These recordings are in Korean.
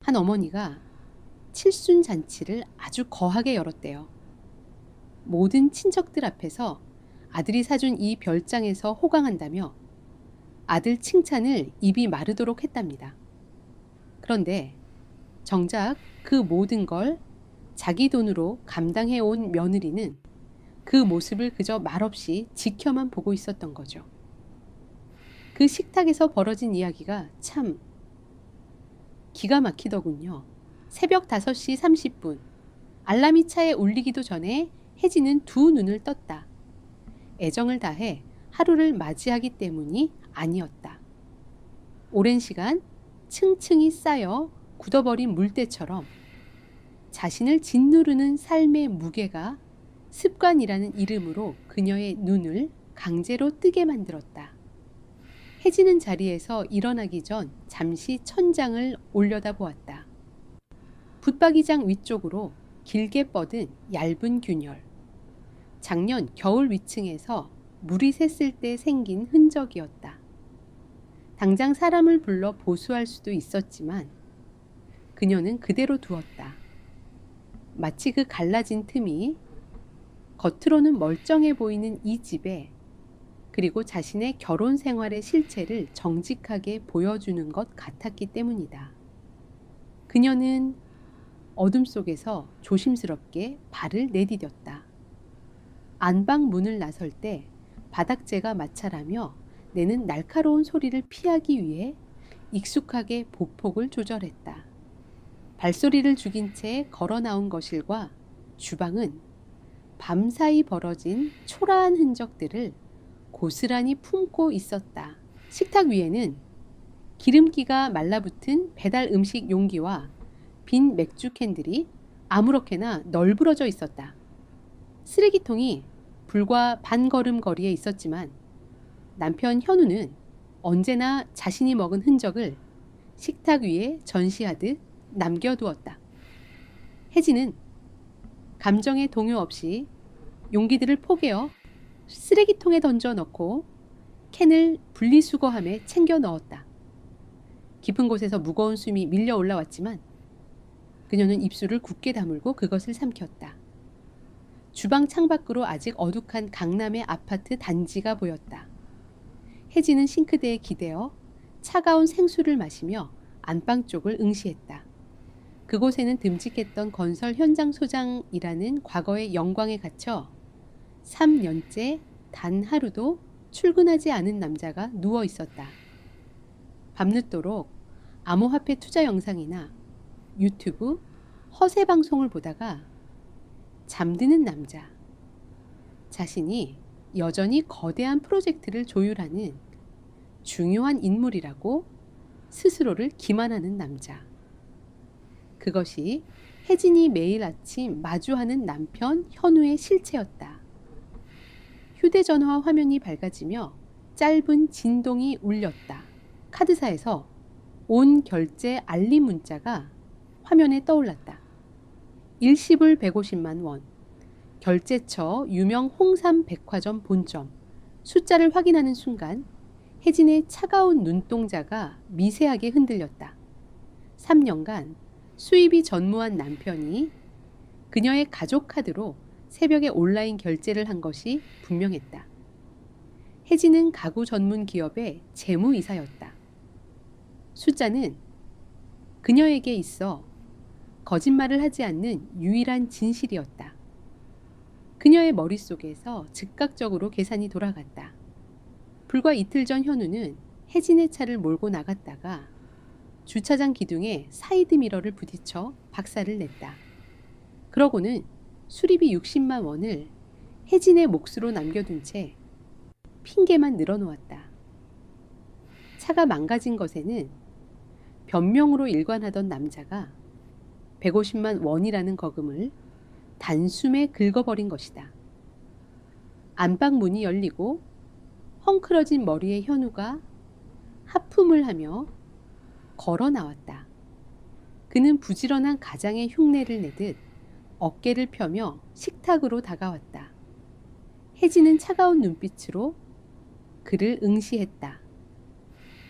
한 어머니가 칠순 잔치를 아주 거하게 열었대요. 모든 친척들 앞에서 아들이 사준 이 별장에서 호강한다며 아들 칭찬을 입이 마르도록 했답니다. 그런데 정작 그 모든 걸 자기 돈으로 감당해온 며느리는 그 모습을 그저 말없이 지켜만 보고 있었던 거죠. 그 식탁에서 벌어진 이야기가 참 기가 막히더군요. 새벽 5시 30분, 알람이 차에 울리기도 전에 혜진은 두 눈을 떴다. 애정을 다해 하루를 맞이하기 때문이 아니었다. 오랜 시간 층층이 쌓여 굳어버린 물때처럼 자신을 짓누르는 삶의 무게가 습관이라는 이름으로 그녀의 눈을 강제로 뜨게 만들었다. 혜진은 자리에서 일어나기 전 잠시 천장을 올려다 보았다. 붙박이장 위쪽으로 길게 뻗은 얇은 균열. 작년 겨울 위층에서 물이 샜을 때 생긴 흔적이었다. 당장 사람을 불러 보수할 수도 있었지만 그녀는 그대로 두었다. 마치 그 갈라진 틈이 겉으로는 멀쩡해 보이는 이 집에, 그리고 자신의 결혼 생활의 실체를 정직하게 보여주는 것 같았기 때문이다. 그녀는 어둠 속에서 조심스럽게 발을 내디뎠다. 안방 문을 나설 때 바닥재가 마찰하며 내는 날카로운 소리를 피하기 위해 익숙하게 보폭을 조절했다. 발소리를 죽인 채 걸어 나온 거실과 주방은 밤사이 벌어진 초라한 흔적들을 고스란히 품고 있었다. 식탁 위에는 기름기가 말라붙은 배달 음식 용기와 빈 맥주 캔들이 아무렇게나 널브러져 있었다. 쓰레기통이 불과 반 걸음 거리에 있었지만 남편 현우는 언제나 자신이 먹은 흔적을 식탁 위에 전시하듯 남겨두었다. 혜진은 감정의 동요 없이 용기들을 포개어 쓰레기통에 던져 넣고 캔을 분리수거함에 챙겨 넣었다. 깊은 곳에서 무거운 숨이 밀려 올라왔지만 그녀는 입술을 굳게 다물고 그것을 삼켰다. 주방 창밖으로 아직 어둑한 강남의 아파트 단지가 보였다. 혜진은 싱크대에 기대어 차가운 생수를 마시며 안방 쪽을 응시했다. 그곳에는 듬직했던 건설 현장 소장이라는 과거의 영광에 갇혀 3년째 단 하루도 출근하지 않은 남자가 누워 있었다. 밤늦도록 암호화폐 투자 영상이나 유튜브 허세 방송을 보다가 잠드는 남자. 자신이 여전히 거대한 프로젝트를 조율하는 중요한 인물이라고 스스로를 기만하는 남자. 그것이 혜진이 매일 아침 마주하는 남편 현우의 실체였다. 휴대전화 화면이 밝아지며 짧은 진동이 울렸다. 카드사에서 온 결제 알림 문자가 화면에 떠올랐다. 일시불 150만 원. 결제처 유명 홍삼 백화점 본점. 숫자를 확인하는 순간 혜진의 차가운 눈동자가 미세하게 흔들렸다. 3년간 수입이 전무한 남편이 그녀의 가족 카드로 새벽에 온라인 결제를 한 것이 분명했다. 혜진은 가구 전문 기업의 재무이사였다. 숫자는 그녀에게 있어 거짓말을 하지 않는 유일한 진실이었다. 그녀의 머릿속에서 즉각적으로 계산이 돌아갔다. 불과 이틀 전 현우는 혜진의 차를 몰고 나갔다가 주차장 기둥에 사이드 미러를 부딪혀 박살을 냈다. 그러고는 수리비 60만 원을 혜진의 몫으로 남겨둔 채 핑계만 늘어놓았다. 차가 망가진 것에는 변명으로 일관하던 남자가 150만 원이라는 거금을 단숨에 긁어버린 것이다. 안방 문이 열리고 헝클어진 머리의 현우가 하품을 하며 걸어 나왔다. 그는 부지런한 가장의 흉내를 내듯 어깨를 펴며 식탁으로 다가왔다. 혜진은 차가운 눈빛으로 그를 응시했다.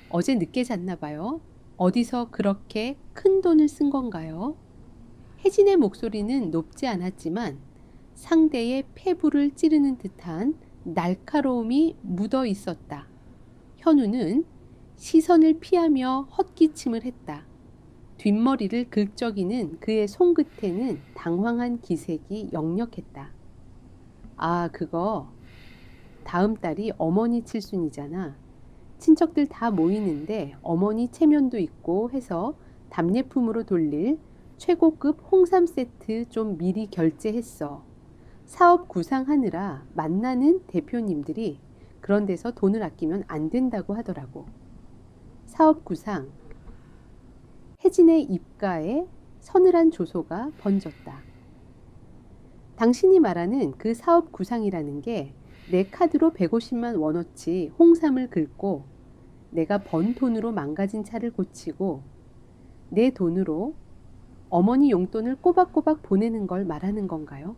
어제 늦게 잤나 봐요. 어디서 그렇게 큰 돈을 쓴 건가요? 혜진의 목소리는 높지 않았지만 상대의 폐부를 찌르는 듯한 날카로움이 묻어 있었다. 현우는 시선을 피하며 헛기침을 했다. 뒷머리를 긁적이는 그의 손끝에는 당황한 기색이 역력했다. 아, 그거 다음 달이 어머니 칠순이잖아. 친척들 다 모이는데 어머니 체면도 있고 해서 답례품으로 돌릴 최고급 홍삼 세트 좀 미리 결제했어. 사업 구상하느라 만나는 대표님들이 그런 데서 돈을 아끼면 안 된다고 하더라고. 사업 구상. 혜진의 입가에 서늘한 조소가 번졌다. 당신이 말하는 그 사업 구상이라는 게 내 카드로 150만 원어치 홍삼을 긁고 내가 번 돈으로 망가진 차를 고치고 내 돈으로 어머니 용돈을 꼬박꼬박 보내는 걸 말하는 건가요?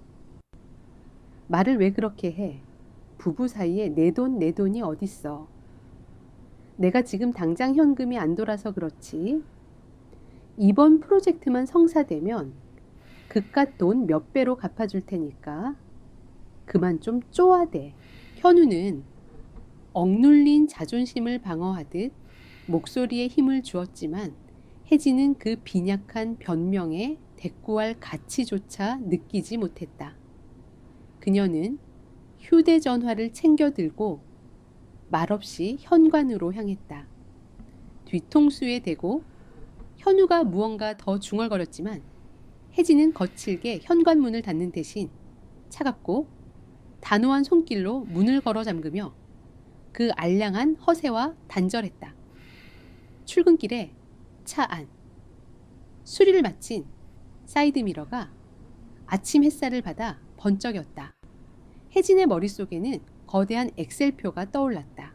말을 왜 그렇게 해? 부부 사이에 내 돈이 어딨어? 내가 지금 당장 현금이 안 돌아서 그렇지. 이번 프로젝트만 성사되면 그깟 돈 몇 배로 갚아줄 테니까 그만 좀 쪼아대. 현우는 억눌린 자존심을 방어하듯 목소리에 힘을 주었지만 혜진은 그 빈약한 변명에 대꾸할 가치조차 느끼지 못했다. 그녀는 휴대전화를 챙겨 들고 말없이 현관으로 향했다. 뒤통수에 대고 현우가 무언가 더 중얼거렸지만 혜진은 거칠게 현관문을 닫는 대신 차갑고 단호한 손길로 문을 걸어 잠그며 그 알량한 허세와 단절했다. 출근길에 차 안. 수리를 마친 사이드미러가 아침 햇살을 받아 번쩍였다. 혜진의 머릿속에는 거대한 엑셀표가 떠올랐다.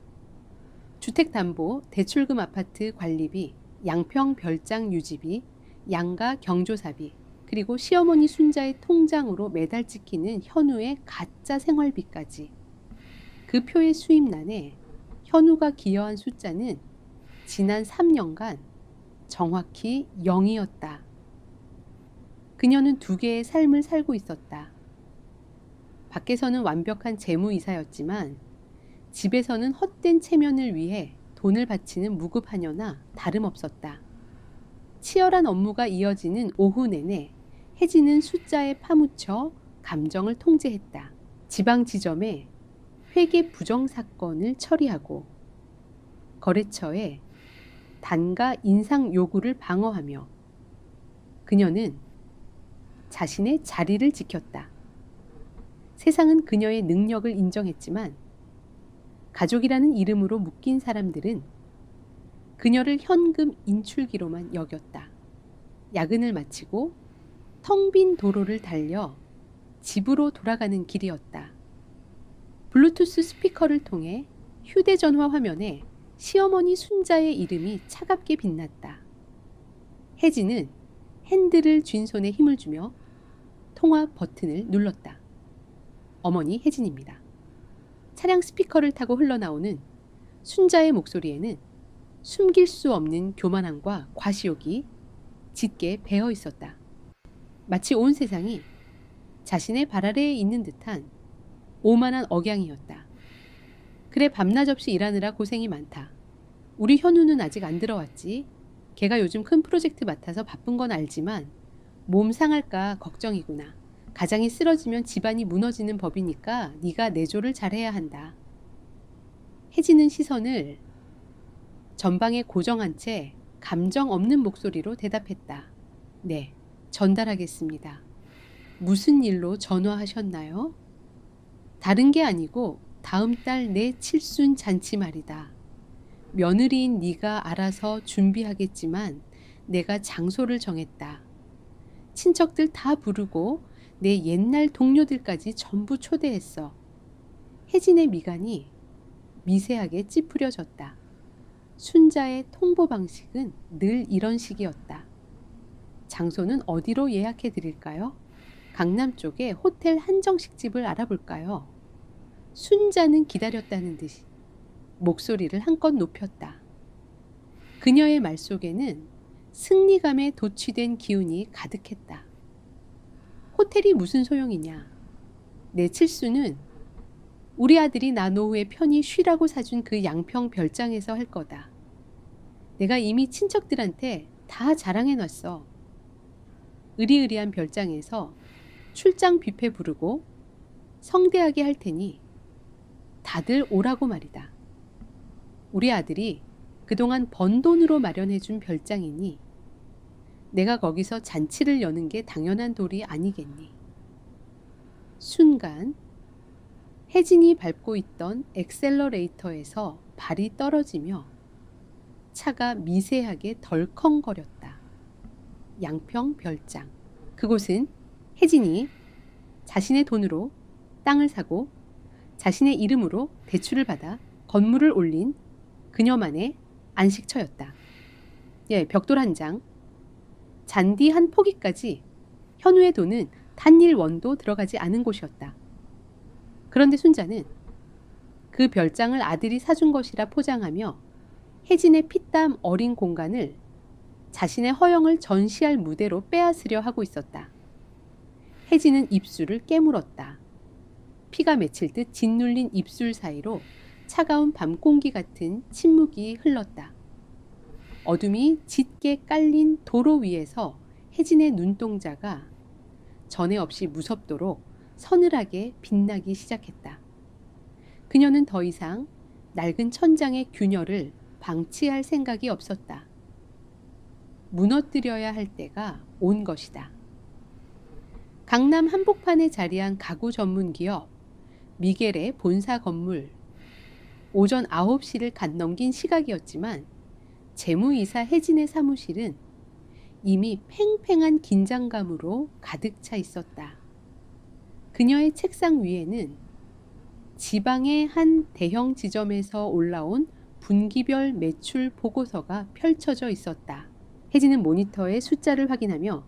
주택담보, 대출금 아파트 관리비, 양평 별장 유지비, 양가 경조사비, 그리고 시어머니 순자의 통장으로 매달 찍히는 현우의 가짜 생활비까지. 그 표의 수입란에 현우가 기여한 숫자는 지난 3년간 정확히 0이었다. 그녀는 두 개의 삶을 살고 있었다. 밖에서는 완벽한 재무이사였지만 집에서는 헛된 체면을 위해 돈을 바치는 무급하녀나 다름없었다. 치열한 업무가 이어지는 오후 내내 혜진은 숫자에 파묻혀 감정을 통제했다. 지방 지점에 회계 부정 사건을 처리하고 거래처에 단가 인상 요구를 방어하며 그녀는 자신의 자리를 지켰다. 세상은 그녀의 능력을 인정했지만 가족이라는 이름으로 묶인 사람들은 그녀를 현금 인출기로만 여겼다. 야근을 마치고 텅 빈 도로를 달려 집으로 돌아가는 길이었다. 블루투스 스피커를 통해 휴대전화 화면에 시어머니 순자의 이름이 차갑게 빛났다. 혜진은 핸들을 쥔 손에 힘을 주며 통화 버튼을 눌렀다. 어머니 혜진입니다. 차량 스피커를 타고 흘러나오는 순자의 목소리에는 숨길 수 없는 교만함과 과시욕이 짙게 배어 있었다. 마치 온 세상이 자신의 발 아래에 있는 듯한 오만한 억양이었다. 그래, 밤낮 없이 일하느라 고생이 많다. 우리 현우는 아직 안 들어왔지. 걔가 요즘 큰 프로젝트 맡아서 바쁜 건 알지만 몸 상할까 걱정이구나. 가장이 쓰러지면 집안이 무너지는 법이니까 네가 내조를 잘해야 한다. 혜진은 시선을 전방에 고정한 채 감정 없는 목소리로 대답했다. 네, 전달하겠습니다. 무슨 일로 전화하셨나요? 다른 게 아니고 다음 달 내 칠순 잔치 말이다. 며느리인 네가 알아서 준비하겠지만 내가 장소를 정했다. 친척들 다 부르고 내 옛날 동료들까지 전부 초대했어. 혜진의 미간이 미세하게 찌푸려졌다. 순자의 통보 방식은 늘 이런 식이었다. 장소는 어디로 예약해 드릴까요? 강남 쪽에 호텔 한정식집을 알아볼까요? 순자는 기다렸다는 듯이 목소리를 한껏 높였다. 그녀의 말 속에는 승리감에 도취된 기운이 가득했다. 호텔이 무슨 소용이냐. 내 칠수는 우리 아들이 나 노후에 편히 쉬라고 사준 그 양평 별장에서 할 거다. 내가 이미 친척들한테 다 자랑해놨어. 으리으리한 별장에서 출장 뷔페 부르고 성대하게 할 테니 다들 오라고 말이다. 우리 아들이 그동안 번 돈으로 마련해준 별장이니 내가 거기서 잔치를 여는 게 당연한 도리 아니겠니. 순간 혜진이 밟고 있던 엑셀러레이터에서 발이 떨어지며 차가 미세하게 덜컹거렸다. 양평 별장. 그곳은 혜진이 자신의 돈으로 땅을 사고 자신의 이름으로 대출을 받아 건물을 올린 그녀만의 안식처였다. 벽돌 한 장, 잔디 한 포기까지 현우의 돈은 단일 원도 들어가지 않은 곳이었다. 그런데 순자는 그 별장을 아들이 사준 것이라 포장하며 혜진의 피땀 어린 공간을 자신의 허영을 전시할 무대로 빼앗으려 하고 있었다. 혜진은 입술을 깨물었다. 피가 맺힐 듯 짓눌린 입술 사이로 차가운 밤 공기 같은 침묵이 흘렀다. 어둠이 짙게 깔린 도로 위에서 혜진의 눈동자가 전에 없이 무섭도록 서늘하게 빛나기 시작했다. 그녀는 더 이상 낡은 천장의 균열을 방치할 생각이 없었다. 무너뜨려야 할 때가 온 것이다. 강남 한복판에 자리한 가구 전문 기업 미겔의 본사 건물. 오전 9시를 갓 넘긴 시각이었지만 재무이사 혜진의 사무실은 이미 팽팽한 긴장감으로 가득 차 있었다. 그녀의 책상 위에는 지방의 한 대형 지점에서 올라온 분기별 매출 보고서가 펼쳐져 있었다. 혜진은 모니터의 숫자를 확인하며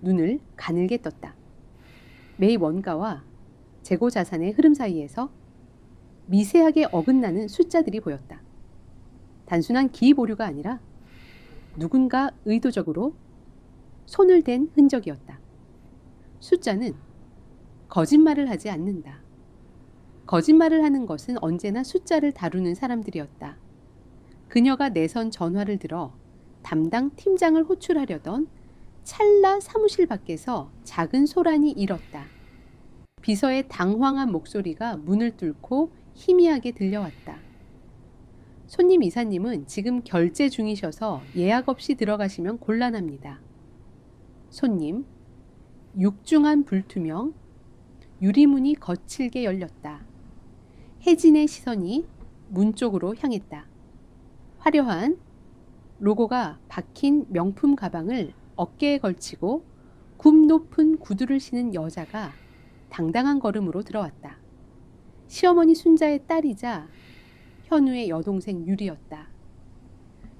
눈을 가늘게 떴다. 매일 원가와 재고 자산의 흐름 사이에서 미세하게 어긋나는 숫자들이 보였다. 단순한 기입 오류가 아니라 누군가 의도적으로 손을 댄 흔적이었다. 숫자는 거짓말을 하지 않는다. 거짓말을 하는 것은 언제나 숫자를 다루는 사람들이었다. 그녀가 내선 전화를 들어 담당 팀장을 호출하려던 찰나 사무실 밖에서 작은 소란이 일었다. 비서의 당황한 목소리가 문을 뚫고 희미하게 들려왔다. 손님 이사님은 지금 결제 중이셔서 예약 없이 들어가시면 곤란합니다. 손님, 육중한 불투명, 유리문이 거칠게 열렸다. 혜진의 시선이 문 쪽으로 향했다. 화려한 로고가 박힌 명품 가방을 어깨에 걸치고 굽 높은 구두를 신은 여자가 당당한 걸음으로 들어왔다. 시어머니 순자의 딸이자 현우의 여동생 유리였다.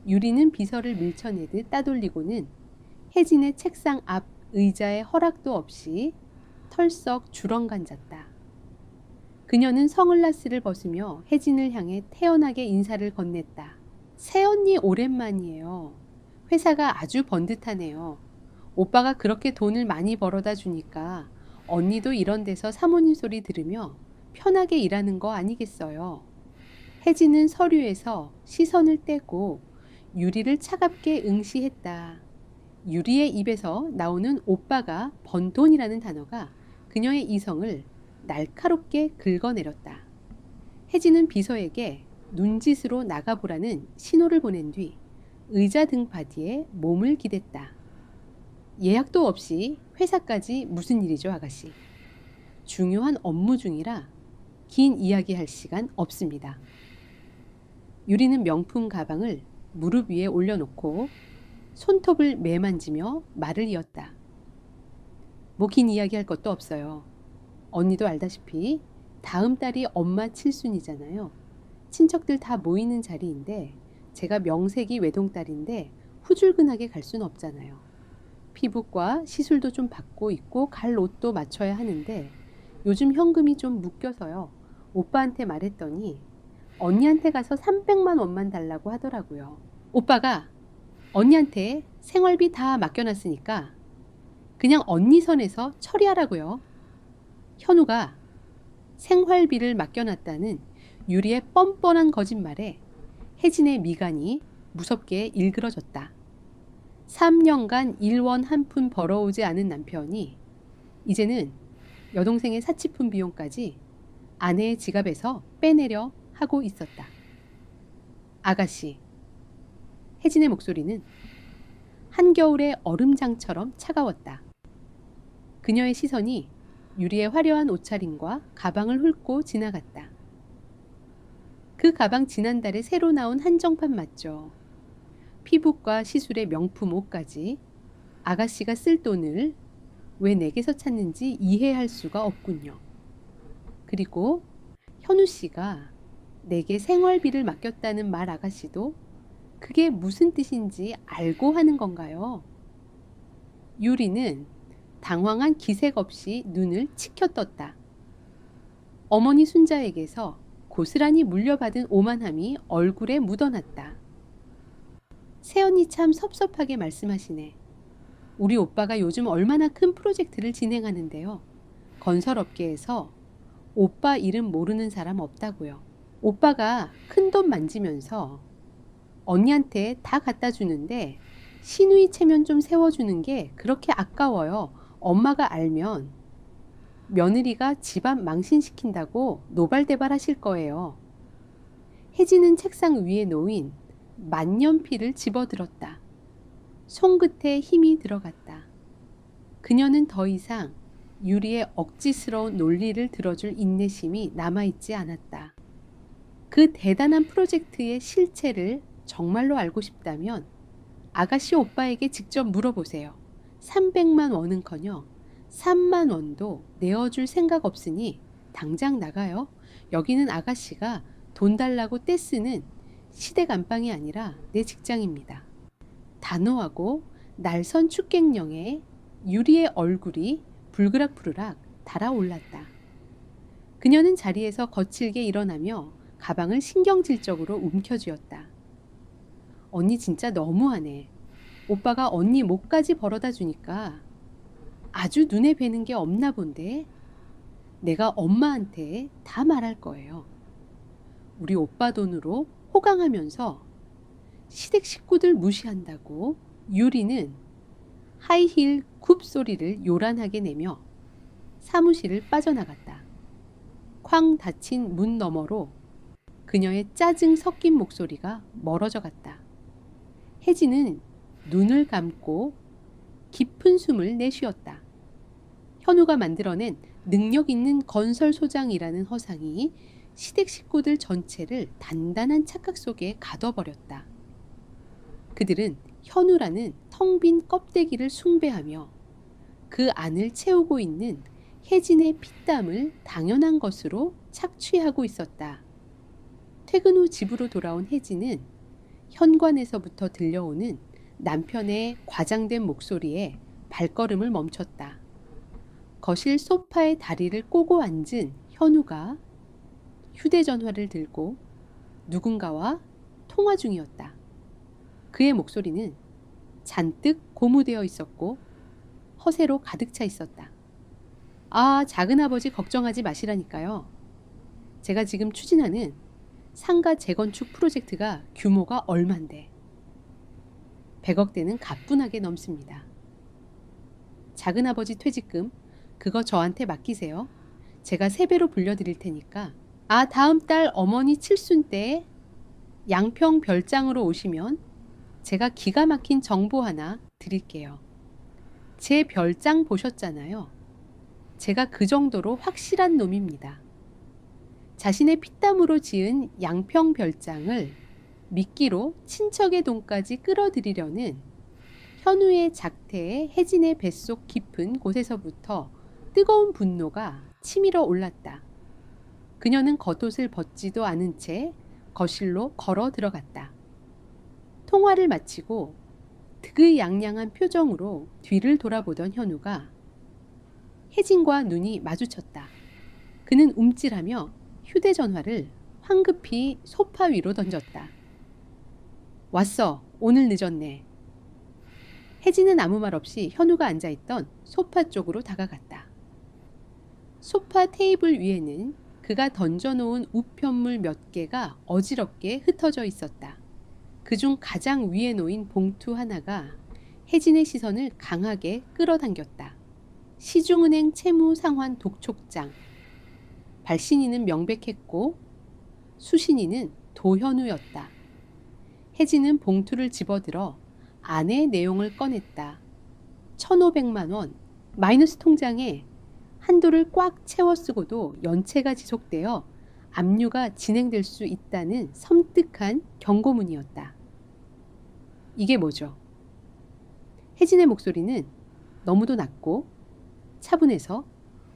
유리는 비서를 밀쳐내듯 따돌리고는 혜진의 책상 앞 의자에 허락도 없이 털썩 주렁간잤다. 그녀는 선글라스를 벗으며 혜진을 향해 태연하게 인사를 건넸다. 새언니 오랜만이에요. 회사가 아주 번듯하네요. 오빠가 그렇게 돈을 많이 벌어다 주니까 언니도 이런 데서 사모님 소리 들으며 편하게 일하는 거 아니겠어요. 혜진은 서류에서 시선을 떼고 유리를 차갑게 응시했다. 유리의 입에서 나오는 오빠가 번 돈이라는 단어가 그녀의 이성을 날카롭게 긁어내렸다. 혜진은 비서에게 눈짓으로 나가보라는 신호를 보낸 뒤 의자 등받이에 몸을 기댔다. 예약도 없이 회사까지 무슨 일이죠, 아가씨? 중요한 업무 중이라 긴 이야기할 시간 없습니다. 유리는 명품 가방을 무릎 위에 올려놓고 손톱을 매만지며 말을 이었다. 뭐 긴 이야기할 것도 없어요. 언니도 알다시피 다음 달이 엄마 칠순이잖아요. 친척들 다 모이는 자리인데 제가 명색이 외동딸인데 후줄근하게 갈 수는 없잖아요. 피부과 시술도 좀 받고 있고 갈 옷도 맞춰야 하는데 요즘 현금이 좀 묶여서요. 오빠한테 말했더니 언니한테 가서 300만 원만 달라고 하더라고요. 오빠가 언니한테 생활비 다 맡겨놨으니까 그냥 언니 선에서 처리하라고요. 현우가 생활비를 맡겨놨다는 유리의 뻔뻔한 거짓말에 혜진의 미간이 무섭게 일그러졌다. 3년간 일원 한 푼 벌어오지 않은 남편이 이제는 여동생의 사치품 비용까지 아내의 지갑에서 빼내려 하고 있었다. 아가씨. 혜진의 목소리는 한겨울의 얼음장처럼 차가웠다. 그녀의 시선이 유리의 화려한 옷차림과 가방을 훑고 지나갔다. 그 가방 지난달에 새로 나온 한정판 맞죠? 피부과 시술의 명품 옷까지 아가씨가 쓸 돈을 왜 내게서 찾는지 이해할 수가 없군요. 그리고 현우 씨가 내게 생활비를 맡겼다는 말 아가씨도 그게 무슨 뜻인지 알고 하는 건가요? 유리는 당황한 기색 없이 눈을 치켜떴다. 어머니 순자에게서 고스란히 물려받은 오만함이 얼굴에 묻어났다. 새언니 참 섭섭하게 말씀하시네. 우리 오빠가 요즘 얼마나 큰 프로젝트를 진행하는데요. 건설업계에서 오빠 이름 모르는 사람 없다고요. 오빠가 큰돈 만지면서 언니한테 다 갖다 주는데 시누이 체면 좀 세워주는 게 그렇게 아까워요. 엄마가 알면 며느리가 집안 망신시킨다고 노발대발 하실 거예요. 혜진은 책상 위에 놓인 만년필을 집어들었다. 손끝에 힘이 들어갔다. 그녀는 더 이상 유리의 억지스러운 논리를 들어줄 인내심이 남아있지 않았다. 그 대단한 프로젝트의 실체를 정말로 알고 싶다면 아가씨 오빠에게 직접 물어보세요. 300만 원은커녕 3만 원도 내어줄 생각 없으니 당장 나가요. 여기는 아가씨가 돈 달라고 떼쓰는 시댁 안방이 아니라 내 직장입니다. 단호하고 날선 축객령에 유리의 얼굴이 불그락불그락 달아올랐다. 그녀는 자리에서 거칠게 일어나며 가방을 신경질적으로 움켜쥐었다. 언니 진짜 너무하네. 오빠가 언니 목까지 벌어다 주니까 아주 눈에 뵈는 게 없나 본데 내가 엄마한테 다 말할 거예요. 우리 오빠 돈으로 호강하면서 시댁 식구들 무시한다고 유리는 하이힐 굽 소리를 요란하게 내며 사무실을 빠져나갔다. 쾅 닫힌 문 너머로 그녀의 짜증 섞인 목소리가 멀어져 갔다. 혜진은 눈을 감고 깊은 숨을 내쉬었다. 현우가 만들어낸 능력 있는 건설 소장이라는 허상이 시댁 식구들 전체를 단단한 착각 속에 가둬버렸다. 그들은 현우라는 텅 빈 껍데기를 숭배하며 그 안을 채우고 있는 혜진의 피땀을 당연한 것으로 착취하고 있었다. 퇴근 후 집으로 돌아온 혜진은 현관에서부터 들려오는 남편의 과장된 목소리에 발걸음을 멈췄다. 거실 소파에 다리를 꼬고 앉은 현우가 휴대전화를 들고 누군가와 통화 중이었다. 그의 목소리는 잔뜩 고무되어 있었고 허세로 가득 차 있었다. 아, 작은아버지 걱정하지 마시라니까요. 제가 지금 추진하는 상가 재건축 프로젝트가 규모가 얼만데 100억대는 가뿐하게 넘습니다. 작은아버지 퇴직금 그거 저한테 맡기세요. 제가 3배로 불려드릴 테니까 다음 달 어머니 칠순 때 양평 별장으로 오시면 제가 기가 막힌 정보 하나 드릴게요. 제 별장 보셨잖아요. 제가 그 정도로 확실한 놈입니다. 자신의 피땀으로 지은 양평 별장을 미끼로 친척의 돈까지 끌어들이려는 현우의 작태에 혜진의 뱃속 깊은 곳에서부터 뜨거운 분노가 치밀어 올랐다. 그녀는 겉옷을 벗지도 않은 채 거실로 걸어 들어갔다. 통화를 마치고 득의양양한 표정으로 뒤를 돌아보던 현우가 혜진과 눈이 마주쳤다. 그는 움찔하며 휴대전화를 황급히 소파 위로 던졌다. 왔어. 오늘 늦었네. 혜진은 아무 말 없이 현우가 앉아있던 소파 쪽으로 다가갔다. 소파 테이블 위에는 그가 던져놓은 우편물 몇 개가 어지럽게 흩어져 있었다. 그중 가장 위에 놓인 봉투 하나가 혜진의 시선을 강하게 끌어당겼다. 시중은행 채무상환 독촉장. 발신인은 명백했고 수신인은 도현우였다. 혜진은 봉투를 집어들어 안의 내용을 꺼냈다. 1,500만 원, 마이너스 통장에 한도를 꽉 채워 쓰고도 연체가 지속되어 압류가 진행될 수 있다는 섬뜩한 경고문이었다. 이게 뭐죠? 혜진의 목소리는 너무도 낮고 차분해서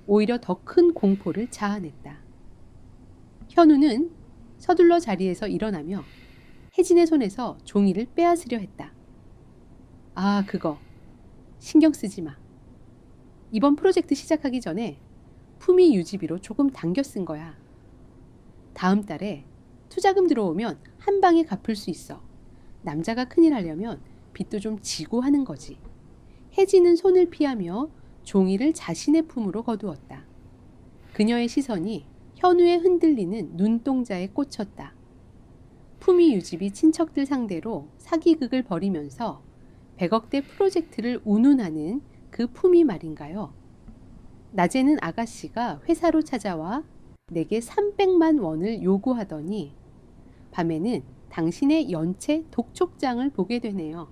오히려 더 큰 공포를 자아냈다. 현우는 서둘러 자리에서 일어나며 혜진의 손에서 종이를 빼앗으려 했다. 아, 그거. 신경 쓰지 마. 이번 프로젝트 시작하기 전에 품위 유지비로 조금 당겨 쓴 거야. 다음 달에 투자금 들어오면 한 방에 갚을 수 있어. 남자가 큰일 하려면 빚도 좀 지고 하는 거지. 혜진은 손을 피하며 종이를 자신의 품으로 거두었다. 그녀의 시선이 현우의 흔들리는 눈동자에 꽂혔다. 품위 유지비 친척들 상대로 사기극을 벌이면서 100억대 프로젝트를 운운하는 그 품위 말인가요? 낮에는 아가씨가 회사로 찾아와 내게 300만 원을 요구하더니 밤에는 당신의 연체 독촉장을 보게 되네요.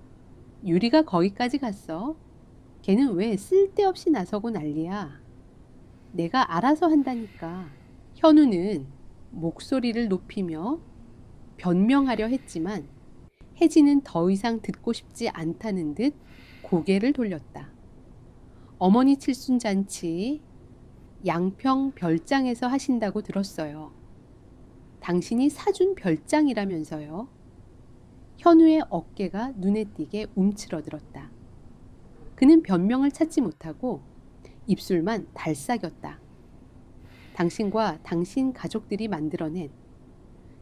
유리가 거기까지 갔어. 걔는 왜 쓸데없이 나서고 난리야. 내가 알아서 한다니까. 현우는 목소리를 높이며 변명하려 했지만 혜진은 더 이상 듣고 싶지 않다는 듯 고개를 돌렸다. 어머니 칠순잔치 양평 별장에서 하신다고 들었어요. 당신이 사준 별장이라면서요. 현우의 어깨가 눈에 띄게 움츠러들었다. 그는 변명을 찾지 못하고 입술만 달싹였다. 당신과 당신 가족들이 만들어낸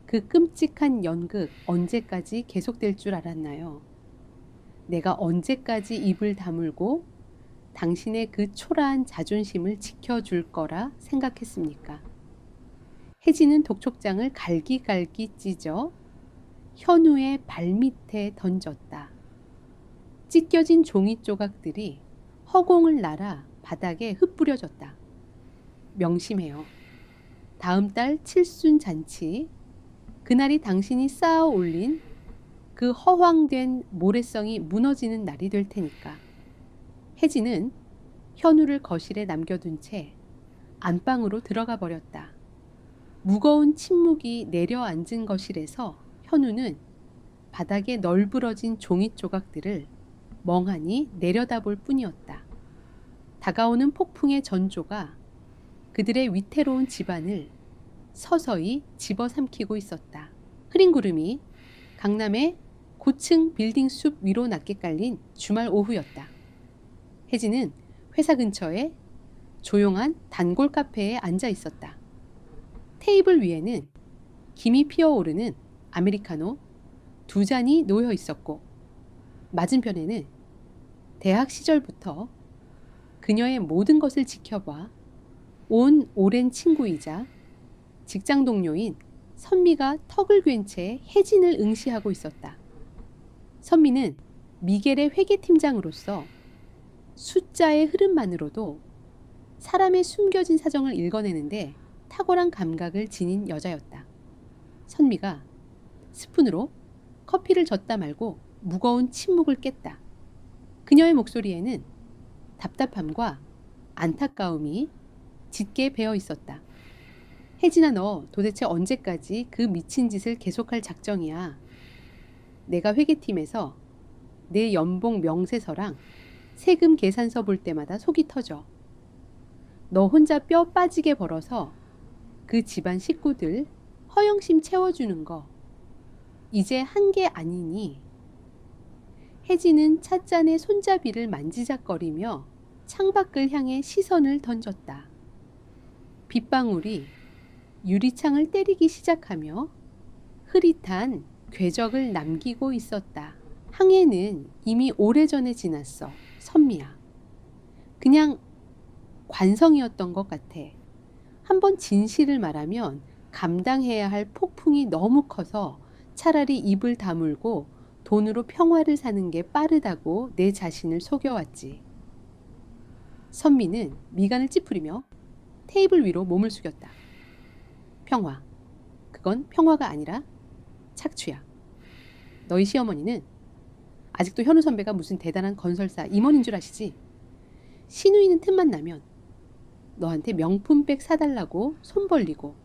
그 끔찍한 연극 언제까지 계속될 줄 알았나요? 내가 언제까지 입을 다물고 당신의 그 초라한 자존심을 지켜줄 거라 생각했습니까? 혜진은 독촉장을 갈기갈기 찢어 현우의 발밑에 던졌다. 찢겨진 종이 조각들이 허공을 날아 바닥에 흩뿌려졌다. 명심해요. 다음 달 칠순 잔치, 그날이 당신이 쌓아 올린 그 허황된 모래성이 무너지는 날이 될 테니까. 혜진은 현우를 거실에 남겨둔 채 안방으로 들어가 버렸다. 무거운 침묵이 내려앉은 거실에서 현우는 바닥에 널브러진 종이 조각들을 멍하니 내려다볼 뿐이었다. 다가오는 폭풍의 전조가 그들의 위태로운 집안을 서서히 집어삼키고 있었다. 흐린 구름이 강남의 고층 빌딩 숲 위로 낮게 깔린 주말 오후였다. 혜진은 회사 근처에 조용한 단골 카페에 앉아 있었다. 테이블 위에는 김이 피어오르는 아메리카노 2잔이 놓여 있었고 맞은편에는 대학 시절부터 그녀의 모든 것을 지켜봐 온 오랜 친구이자 직장 동료인 선미가 턱을 괜 채 혜진을 응시하고 있었다. 선미는 미겔의 회계팀장으로서 숫자의 흐름만으로도 사람의 숨겨진 사정을 읽어내는데 탁월한 감각을 지닌 여자였다. 선미가 스푼으로 커피를 젓다 말고 무거운 침묵을 깼다. 그녀의 목소리에는 답답함과 안타까움이 짙게 배어 있었다. 혜진아, 너 도대체 언제까지 그 미친 짓을 계속할 작정이야? 내가 회계팀에서 내 연봉 명세서랑 세금 계산서 볼 때마다 속이 터져. 너 혼자 뼈 빠지게 벌어서 그 집안 식구들 허영심 채워주는 거 이제 한 게 아니니. 혜진은 찻잔의 손잡이를 만지작거리며 창밖을 향해 시선을 던졌다. 빗방울이 유리창을 때리기 시작하며 흐릿한 궤적을 남기고 있었다. 항해는 이미 오래전에 지났어. 선미야. 그냥 관성이었던 것 같아. 한번 진실을 말하면 감당해야 할 폭풍이 너무 커서 차라리 입을 다물고 돈으로 평화를 사는 게 빠르다고 내 자신을 속여왔지. 선미는 미간을 찌푸리며 테이블 위로 몸을 숙였다. 평화. 그건 평화가 아니라 착취야. 너희 시어머니는 아직도 현우 선배가 무슨 대단한 건설사 임원인 줄 아시지? 시누이는 틈만 나면 너한테 명품백 사달라고 손 벌리고,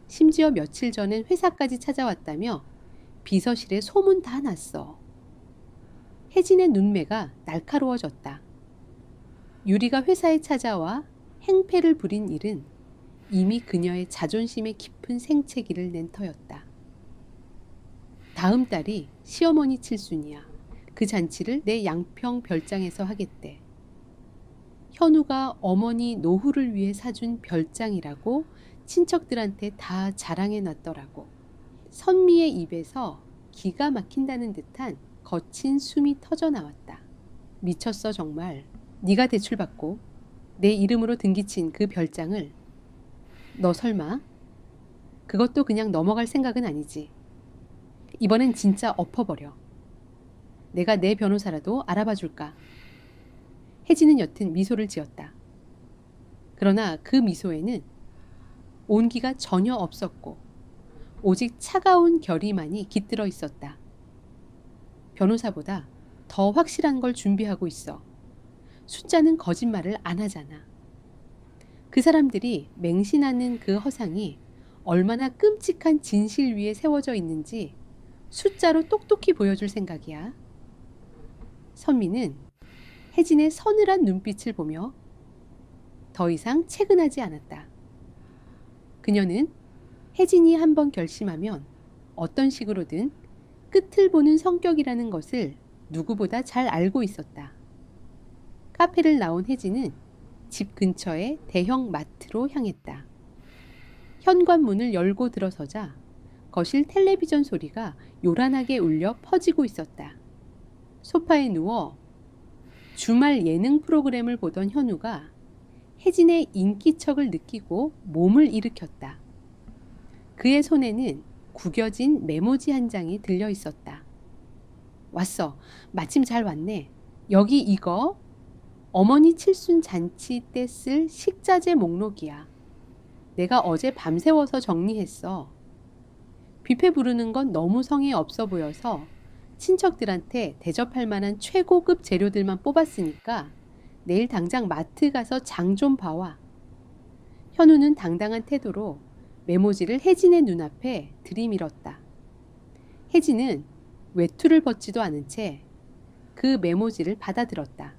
심지어 며칠 전엔 회사까지 찾아왔다며 비서실에 소문 다 났어. 혜진의 눈매가 날카로워졌다. 유리가 회사에 찾아와 행패를 부린 일은 이미 그녀의 자존심에 깊은 생채기를 낸 터였다. 다음 달이 시어머니 칠순이야. 그 잔치를 내 양평 별장에서 하겠대. 현우가 어머니 노후를 위해 사준 별장이라고 친척들한테 다 자랑해 놨더라고. 선미의 입에서 기가 막힌다는 듯한 거친 숨이 터져 나왔다. 미쳤어 정말. 네가 대출받고 내 이름으로 등기친 그 별장을 너 설마 그것도 그냥 넘어갈 생각은 아니지. 이번엔 진짜 엎어버려. 내가 내 변호사라도 알아봐 줄까. 혜진은 여튼 미소를 지었다. 그러나 그 미소에는 온기가 전혀 없었고 오직 차가운 결의만이 깃들어 있었다. 변호사보다 더 확실한 걸 준비하고 있어. 숫자는 거짓말을 안 하잖아. 그 사람들이 맹신하는 그 허상이 얼마나 끔찍한 진실 위에 세워져 있는지 숫자로 똑똑히 보여줄 생각이야. 선미는 혜진의 서늘한 눈빛을 보며 더 이상 채근하지 않았다. 그녀는 혜진이 한번 결심하면 어떤 식으로든 끝을 보는 성격이라는 것을 누구보다 잘 알고 있었다. 카페를 나온 혜진은 집 근처의 대형 마트로 향했다. 현관문을 열고 들어서자 거실 텔레비전 소리가 요란하게 울려 퍼지고 있었다. 소파에 누워 주말 예능 프로그램을 보던 현우가 혜진의 인기척을 느끼고 몸을 일으켰다. 그의 손에는 구겨진 메모지 한 장이 들려 있었다. 왔어. 마침 잘 왔네. 여기 이거 어머니 칠순 잔치 때 쓸 식자재 목록이야. 내가 어제 밤새워서 정리했어. 뷔페 부르는 건 너무 성의 없어 보여서 친척들한테 대접할 만한 최고급 재료들만 뽑았으니까 내일 당장 마트 가서 장 좀 봐와. 현우는 당당한 태도로 메모지를 혜진의 눈앞에 들이밀었다. 혜진은 외투를 벗지도 않은 채 그 메모지를 받아들었다.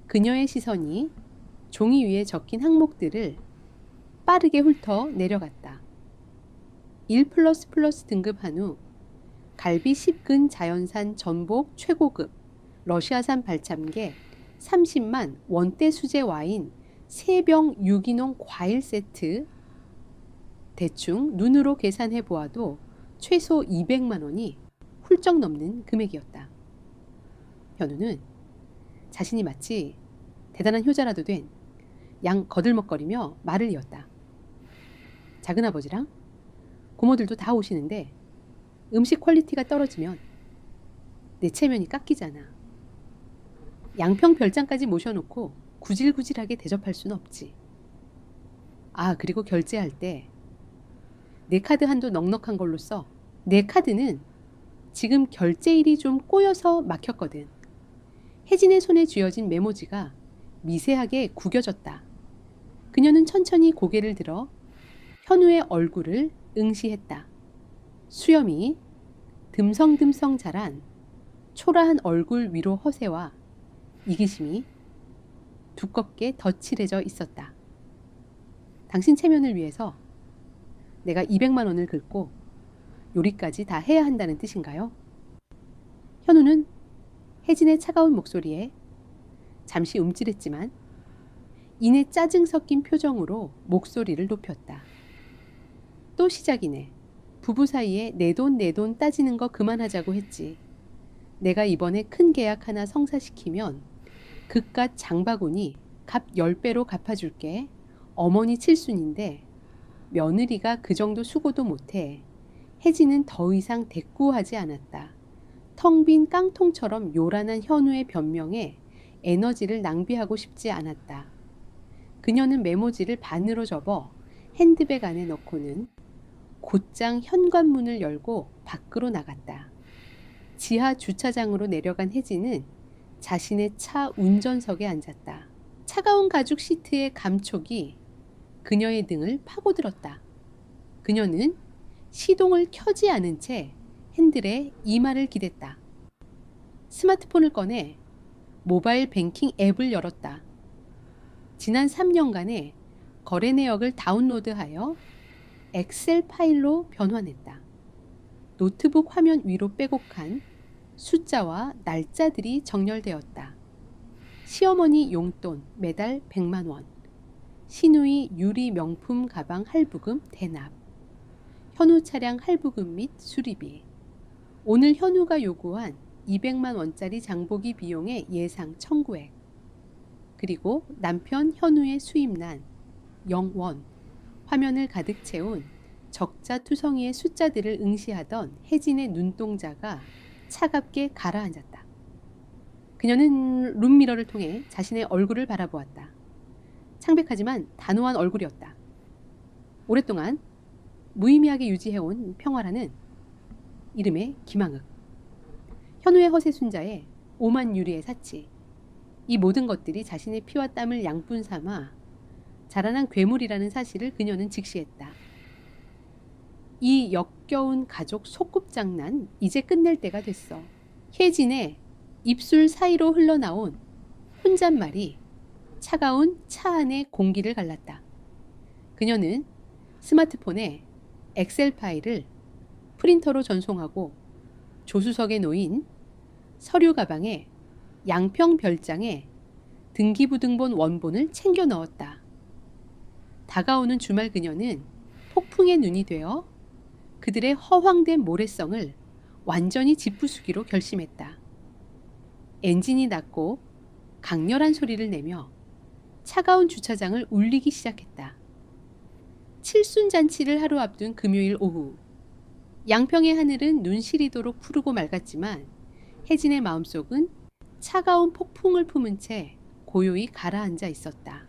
그녀의 시선이 종이 위에 적힌 항목들을 빠르게 훑어 내려갔다. 1++ 등급한 후 갈비 10근 자연산 전복 최고급, 러시아산 발참개 30만 원대 수제 와인 3병 유기농 과일 세트. 대충 눈으로 계산해 보아도 최소 200만 원이 훌쩍 넘는 금액이었다. 현우는 자신이 마치 대단한 효자라도 된 양 거들먹거리며 말을 이었다. 작은아버지랑 고모들도 다 오시는데 음식 퀄리티가 떨어지면 내 체면이 깎이잖아. 양평 별장까지 모셔놓고 구질구질하게 대접할 수는 없지. 아, 그리고 결제할 때 내 카드 한도 넉넉한 걸로 써. 내 카드는 지금 결제일이 좀 꼬여서 막혔거든. 혜진의 손에 쥐어진 메모지가 미세하게 구겨졌다. 그녀는 천천히 고개를 들어 현우의 얼굴을 응시했다. 수염이 듬성듬성 자란 초라한 얼굴 위로 허세와 이기심이 두껍게 덧칠해져 있었다. 당신 체면을 위해서 내가 200만 원을 긁고 요리까지 다 해야 한다는 뜻인가요? 현우는 혜진의 차가운 목소리에 잠시 움찔했지만 이내 짜증 섞인 표정으로 목소리를 높였다. 또 시작이네. 부부 사이에 내 돈 따지는 거 그만하자고 했지. 내가 이번에 큰 계약 하나 성사시키면 그깟 장바구니 값 10배로 갚아줄게. 어머니 칠순인데 며느리가 그 정도 수고도 못해. 혜진은 더 이상 대꾸하지 않았다. 텅 빈 깡통처럼 요란한 현우의 변명에 에너지를 낭비하고 싶지 않았다. 그녀는 메모지를 반으로 접어 핸드백 안에 넣고는 곧장 현관문을 열고 밖으로 나갔다. 지하 주차장으로 내려간 혜진은 자신의 차 운전석에 앉았다. 차가운 가죽 시트의 감촉이 그녀의 등을 파고들었다. 그녀는 시동을 켜지 않은 채 핸들에 이마를 기댔다. 스마트폰을 꺼내 모바일 뱅킹 앱을 열었다. 지난 3년간의 거래 내역을 다운로드하여 엑셀 파일로 변환했다. 노트북 화면 위로 빼곡한 숫자와 날짜들이 정렬되었다. 시어머니 용돈 매달 100만 원, 시누이 유리 명품 가방 할부금 대납, 현우 차량 할부금 및 수리비, 오늘 현우가 요구한 200만 원짜리 장보기 비용의 예상 청구액, 그리고 남편 현우의 수입난 0원, 화면을 가득 채운 적자 투성이의 숫자들을 응시하던 혜진의 눈동자가 차갑게 가라앉았다. 그녀는 룸미러를 통해 자신의 얼굴을 바라보았다. 창백하지만 단호한 얼굴이었다. 오랫동안 무의미하게 유지해온 평화라는 이름의 김항흑. 현우의 허세 순자에 오만 유리의 사치. 이 모든 것들이 자신의 피와 땀을 양분 삼아 자라난 괴물이라는 사실을 그녀는 직시했다. 이 역겨운 가족 소꿉장난 이제 끝낼 때가 됐어. 혜진의 입술 사이로 흘러나온 혼잣말이 차가운 차 안의 공기를 갈랐다. 그녀는 스마트폰에 엑셀 파일을 프린터로 전송하고 조수석에 놓인 서류 가방에 양평 별장에 등기부등본 원본을 챙겨 넣었다. 다가오는 주말 그녀는 폭풍의 눈이 되어 그들의 허황된 모래성을 완전히 짚부수기로 결심했다. 엔진이 낮고 강렬한 소리를 내며 차가운 주차장을 울리기 시작했다. 칠순잔치를 하루 앞둔 금요일 오후, 양평의 하늘은 눈 시리도록 푸르고 맑았지만 혜진의 마음속은 차가운 폭풍을 품은 채 고요히 가라앉아 있었다.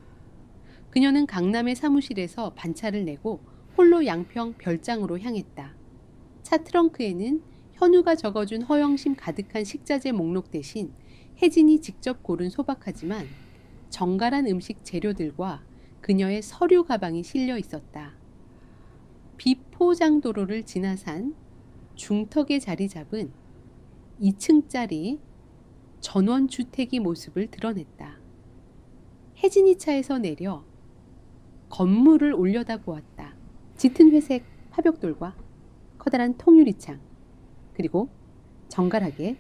그녀는 강남의 사무실에서 반차를 내고 홀로 양평 별장으로 향했다. 차 트렁크에는 현우가 적어준 허영심 가득한 식자재 목록 대신 혜진이 직접 고른 소박하지만 정갈한 음식 재료들과 그녀의 서류 가방이 실려 있었다. 비포장 도로를 지나산 중턱에 자리 잡은 2층짜리 전원주택이 모습을 드러냈다. 혜진이 차에서 내려 건물을 올려다 보았다. 짙은 회색 화벽돌과 커다란 통유리창, 그리고 정갈하게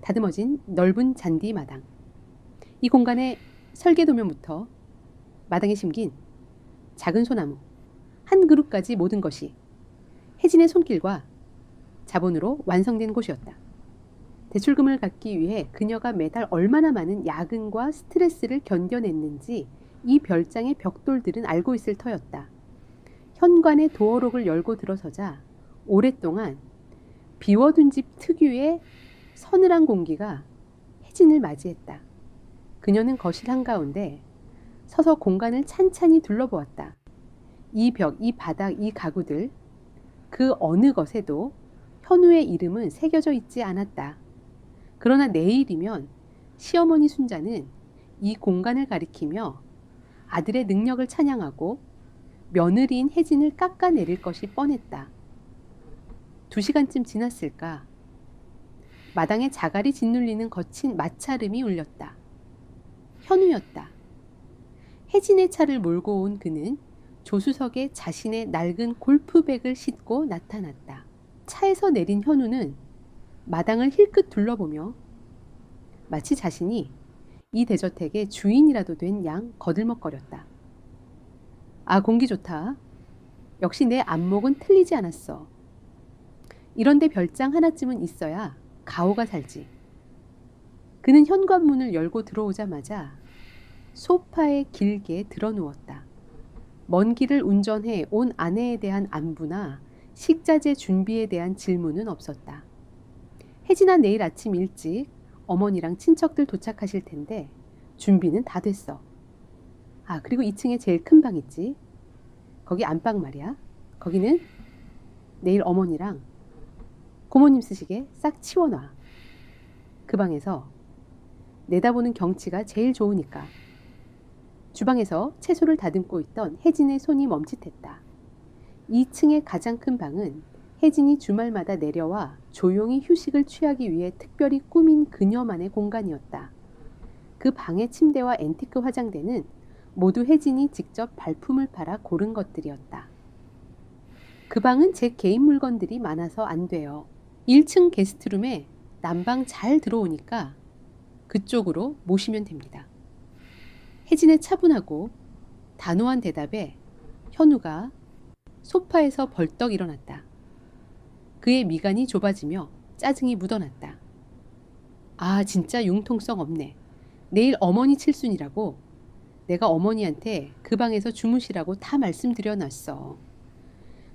다듬어진 넓은 잔디 마당. 이 공간의 설계도면부터 마당에 심긴 작은 소나무, 한 그룹까지 모든 것이 혜진의 손길과 자본으로 완성된 곳이었다. 대출금을 갚기 위해 그녀가 매달 얼마나 많은 야근과 스트레스를 견뎌냈는지 이 별장의 벽돌들은 알고 있을 터였다. 현관의 도어록을 열고 들어서자 오랫동안 비워둔 집 특유의 서늘한 공기가 혜진을 맞이했다. 그녀는 거실 한가운데 서서 공간을 찬찬히 둘러보았다. 이 벽, 이 바닥, 이 가구들, 그 어느 것에도 현우의 이름은 새겨져 있지 않았다. 그러나 내일이면 시어머니 순자는 이 공간을 가리키며 아들의 능력을 찬양하고 며느리인 혜진을 깎아내릴 것이 뻔했다. 2시간쯤 지났을까? 마당에 자갈이 짓눌리는 거친 마찰음이 울렸다. 현우였다. 혜진의 차를 몰고 온 그는 조수석에 자신의 낡은 골프백을 싣고 나타났다. 차에서 내린 현우는 마당을 힐끗 둘러보며 마치 자신이 이 대저택의 주인이라도 된 양 거들먹거렸다. 아, 공기 좋다. 역시 내 안목은 틀리지 않았어. 이런데 별장 하나쯤은 있어야 가오가 살지. 그는 현관문을 열고 들어오자마자 소파에 길게 드러누웠다. 먼 길을 운전해 온 아내에 대한 안부나 식자재 준비에 대한 질문은 없었다. 혜진아, 내일 아침 일찍 어머니랑 친척들 도착하실 텐데 준비는 다 됐어. 아, 그리고 2층에 제일 큰 방 있지? 거기 안방 말이야. 거기는 내일 어머니랑 고모님 쓰시게 싹 치워놔. 그 방에서 내다보는 경치가 제일 좋으니까. 주방에서 채소를 다듬고 있던 혜진의 손이 멈칫했다. 2층의 가장 큰 방은 혜진이 주말마다 내려와 조용히 휴식을 취하기 위해 특별히 꾸민 그녀만의 공간이었다. 그 방의 침대와 앤티크 화장대는 모두 혜진이 직접 발품을 팔아 고른 것들이었다. 그 방은 제 개인 물건들이 많아서 안 돼요. 1층 게스트룸에 난방 잘 들어오니까 그쪽으로 모시면 됩니다. 혜진의 차분하고 단호한 대답에 현우가 소파에서 벌떡 일어났다. 그의 미간이 좁아지며 짜증이 묻어났다. 아, 진짜 융통성 없네. 내일 어머니 칠순이라고 내가 어머니한테 그 방에서 주무시라고 다 말씀드려 놨어.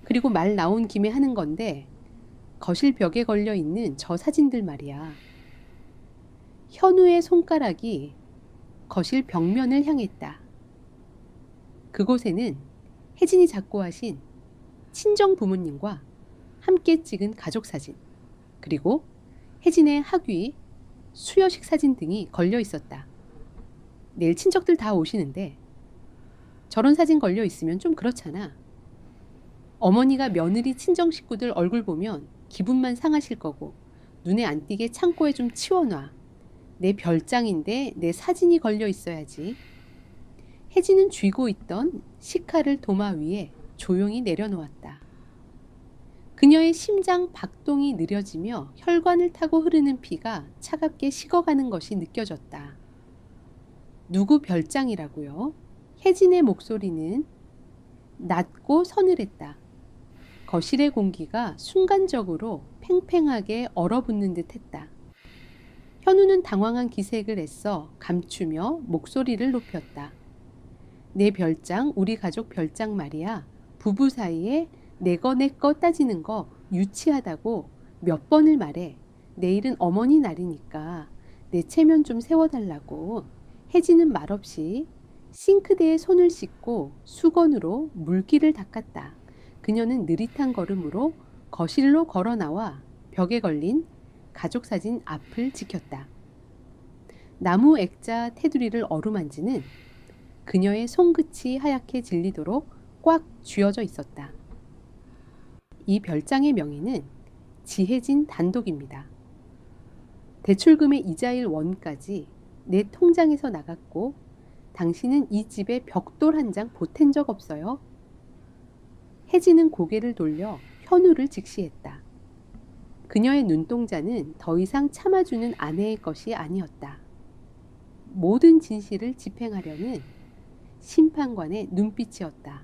그리고 말 나온 김에 하는 건데 거실 벽에 걸려 있는 저 사진들 말이야. 현우의 손가락이 거실 벽면을 향했다. 그곳에는 혜진이 작고하신 친정 부모님과 함께 찍은 가족 사진, 그리고 혜진의 학위, 수여식 사진 등이 걸려 있었다. 내일 친척들 다 오시는데 저런 사진 걸려 있으면 좀 그렇잖아. 어머니가 며느리 친정 식구들 얼굴 보면 기분만 상하실 거고 눈에 안 띄게 창고에 좀 치워놔. 내 별장인데 내 사진이 걸려 있어야지. 혜진은 쥐고 있던 식칼을 도마 위에 조용히 내려놓았다. 그녀의 심장 박동이 느려지며 혈관을 타고 흐르는 피가 차갑게 식어가는 것이 느껴졌다. 누구 별장이라고요? 혜진의 목소리는 낮고 서늘했다. 거실의 공기가 순간적으로 팽팽하게 얼어붙는 듯 했다. 현우는 당황한 기색을 애써 감추며 목소리를 높였다. 내 별장, 우리 가족 별장 말이야. 부부 사이에 내거 따지는 거 유치하다고 몇 번을 말해. 내일은 어머니 날이니까 내 체면 좀 세워달라고. 혜진은 말없이 싱크대에 손을 씻고 수건으로 물기를 닦았다. 그녀는 느릿한 걸음으로 거실로 걸어 나와 벽에 걸린 가족사진 앞을 지켰다. 나무 액자 테두리를 어루만지는 그녀의 손끝이 하얗게 질리도록 꽉 쥐어져 있었다. 이 별장의 명의는 지혜진 단독입니다. 대출금의 이자일 원까지 내 통장에서 나갔고 당신은 이 집에 벽돌 한 장 보탠 적 없어요? 혜진은 고개를 돌려 현우를 직시했다. 그녀의 눈동자는 더 이상 참아주는 아내의 것이 아니었다. 모든 진실을 집행하려는 심판관의 눈빛이었다.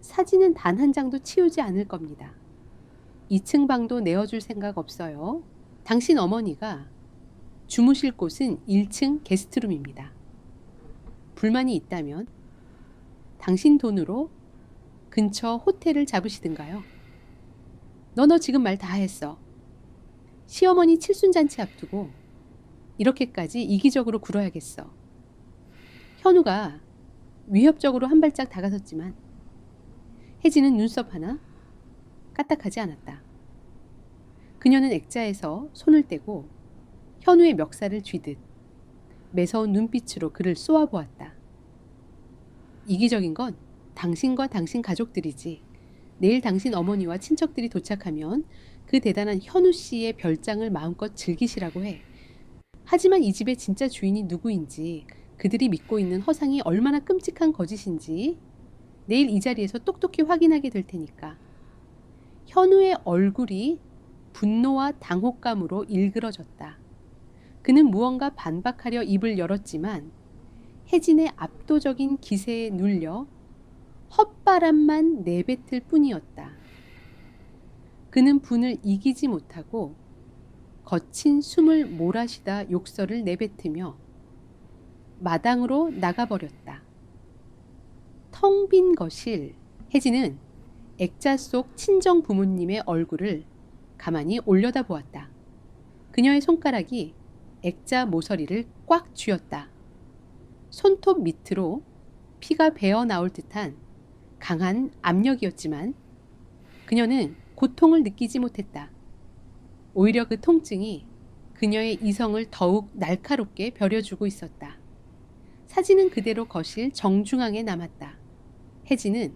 사진은 단 한 장도 치우지 않을 겁니다. 2층 방도 내어줄 생각 없어요. 당신 어머니가 주무실 곳은 1층 게스트룸입니다. 불만이 있다면 당신 돈으로 근처 호텔을 잡으시든가요. 너 지금 말 다 했어. 시어머니 칠순잔치 앞두고 이렇게까지 이기적으로 굴어야겠어. 현우가 위협적으로 한 발짝 다가섰지만 혜진은 눈썹 하나 까딱하지 않았다. 그녀는 액자에서 손을 떼고 현우의 멱살을 쥐듯 매서운 눈빛으로 그를 쏘아보았다. 이기적인 건 당신과 당신 가족들이지. 내일 당신 어머니와 친척들이 도착하면 그 대단한 현우 씨의 별장을 마음껏 즐기시라고 해. 하지만 이 집의 진짜 주인이 누구인지, 그들이 믿고 있는 허상이 얼마나 끔찍한 거짓인지 내일 이 자리에서 똑똑히 확인하게 될 테니까. 현우의 얼굴이 분노와 당혹감으로 일그러졌다. 그는 무언가 반박하려 입을 열었지만 혜진의 압도적인 기세에 눌려 헛바람만 내뱉을 뿐이었다. 그는 분을 이기지 못하고 거친 숨을 몰아쉬다 욕설을 내뱉으며 마당으로 나가버렸다. 텅 빈 거실. 혜진은 액자 속 친정 부모님의 얼굴을 가만히 올려다보았다. 그녀의 손가락이 액자 모서리를 꽉 쥐었다. 손톱 밑으로 피가 배어 나올 듯한 강한 압력이었지만 그녀는 고통을 느끼지 못했다. 오히려 그 통증이 그녀의 이성을 더욱 날카롭게 벼려주고 있었다. 사진은 그대로 거실 정중앙에 남았다. 혜진은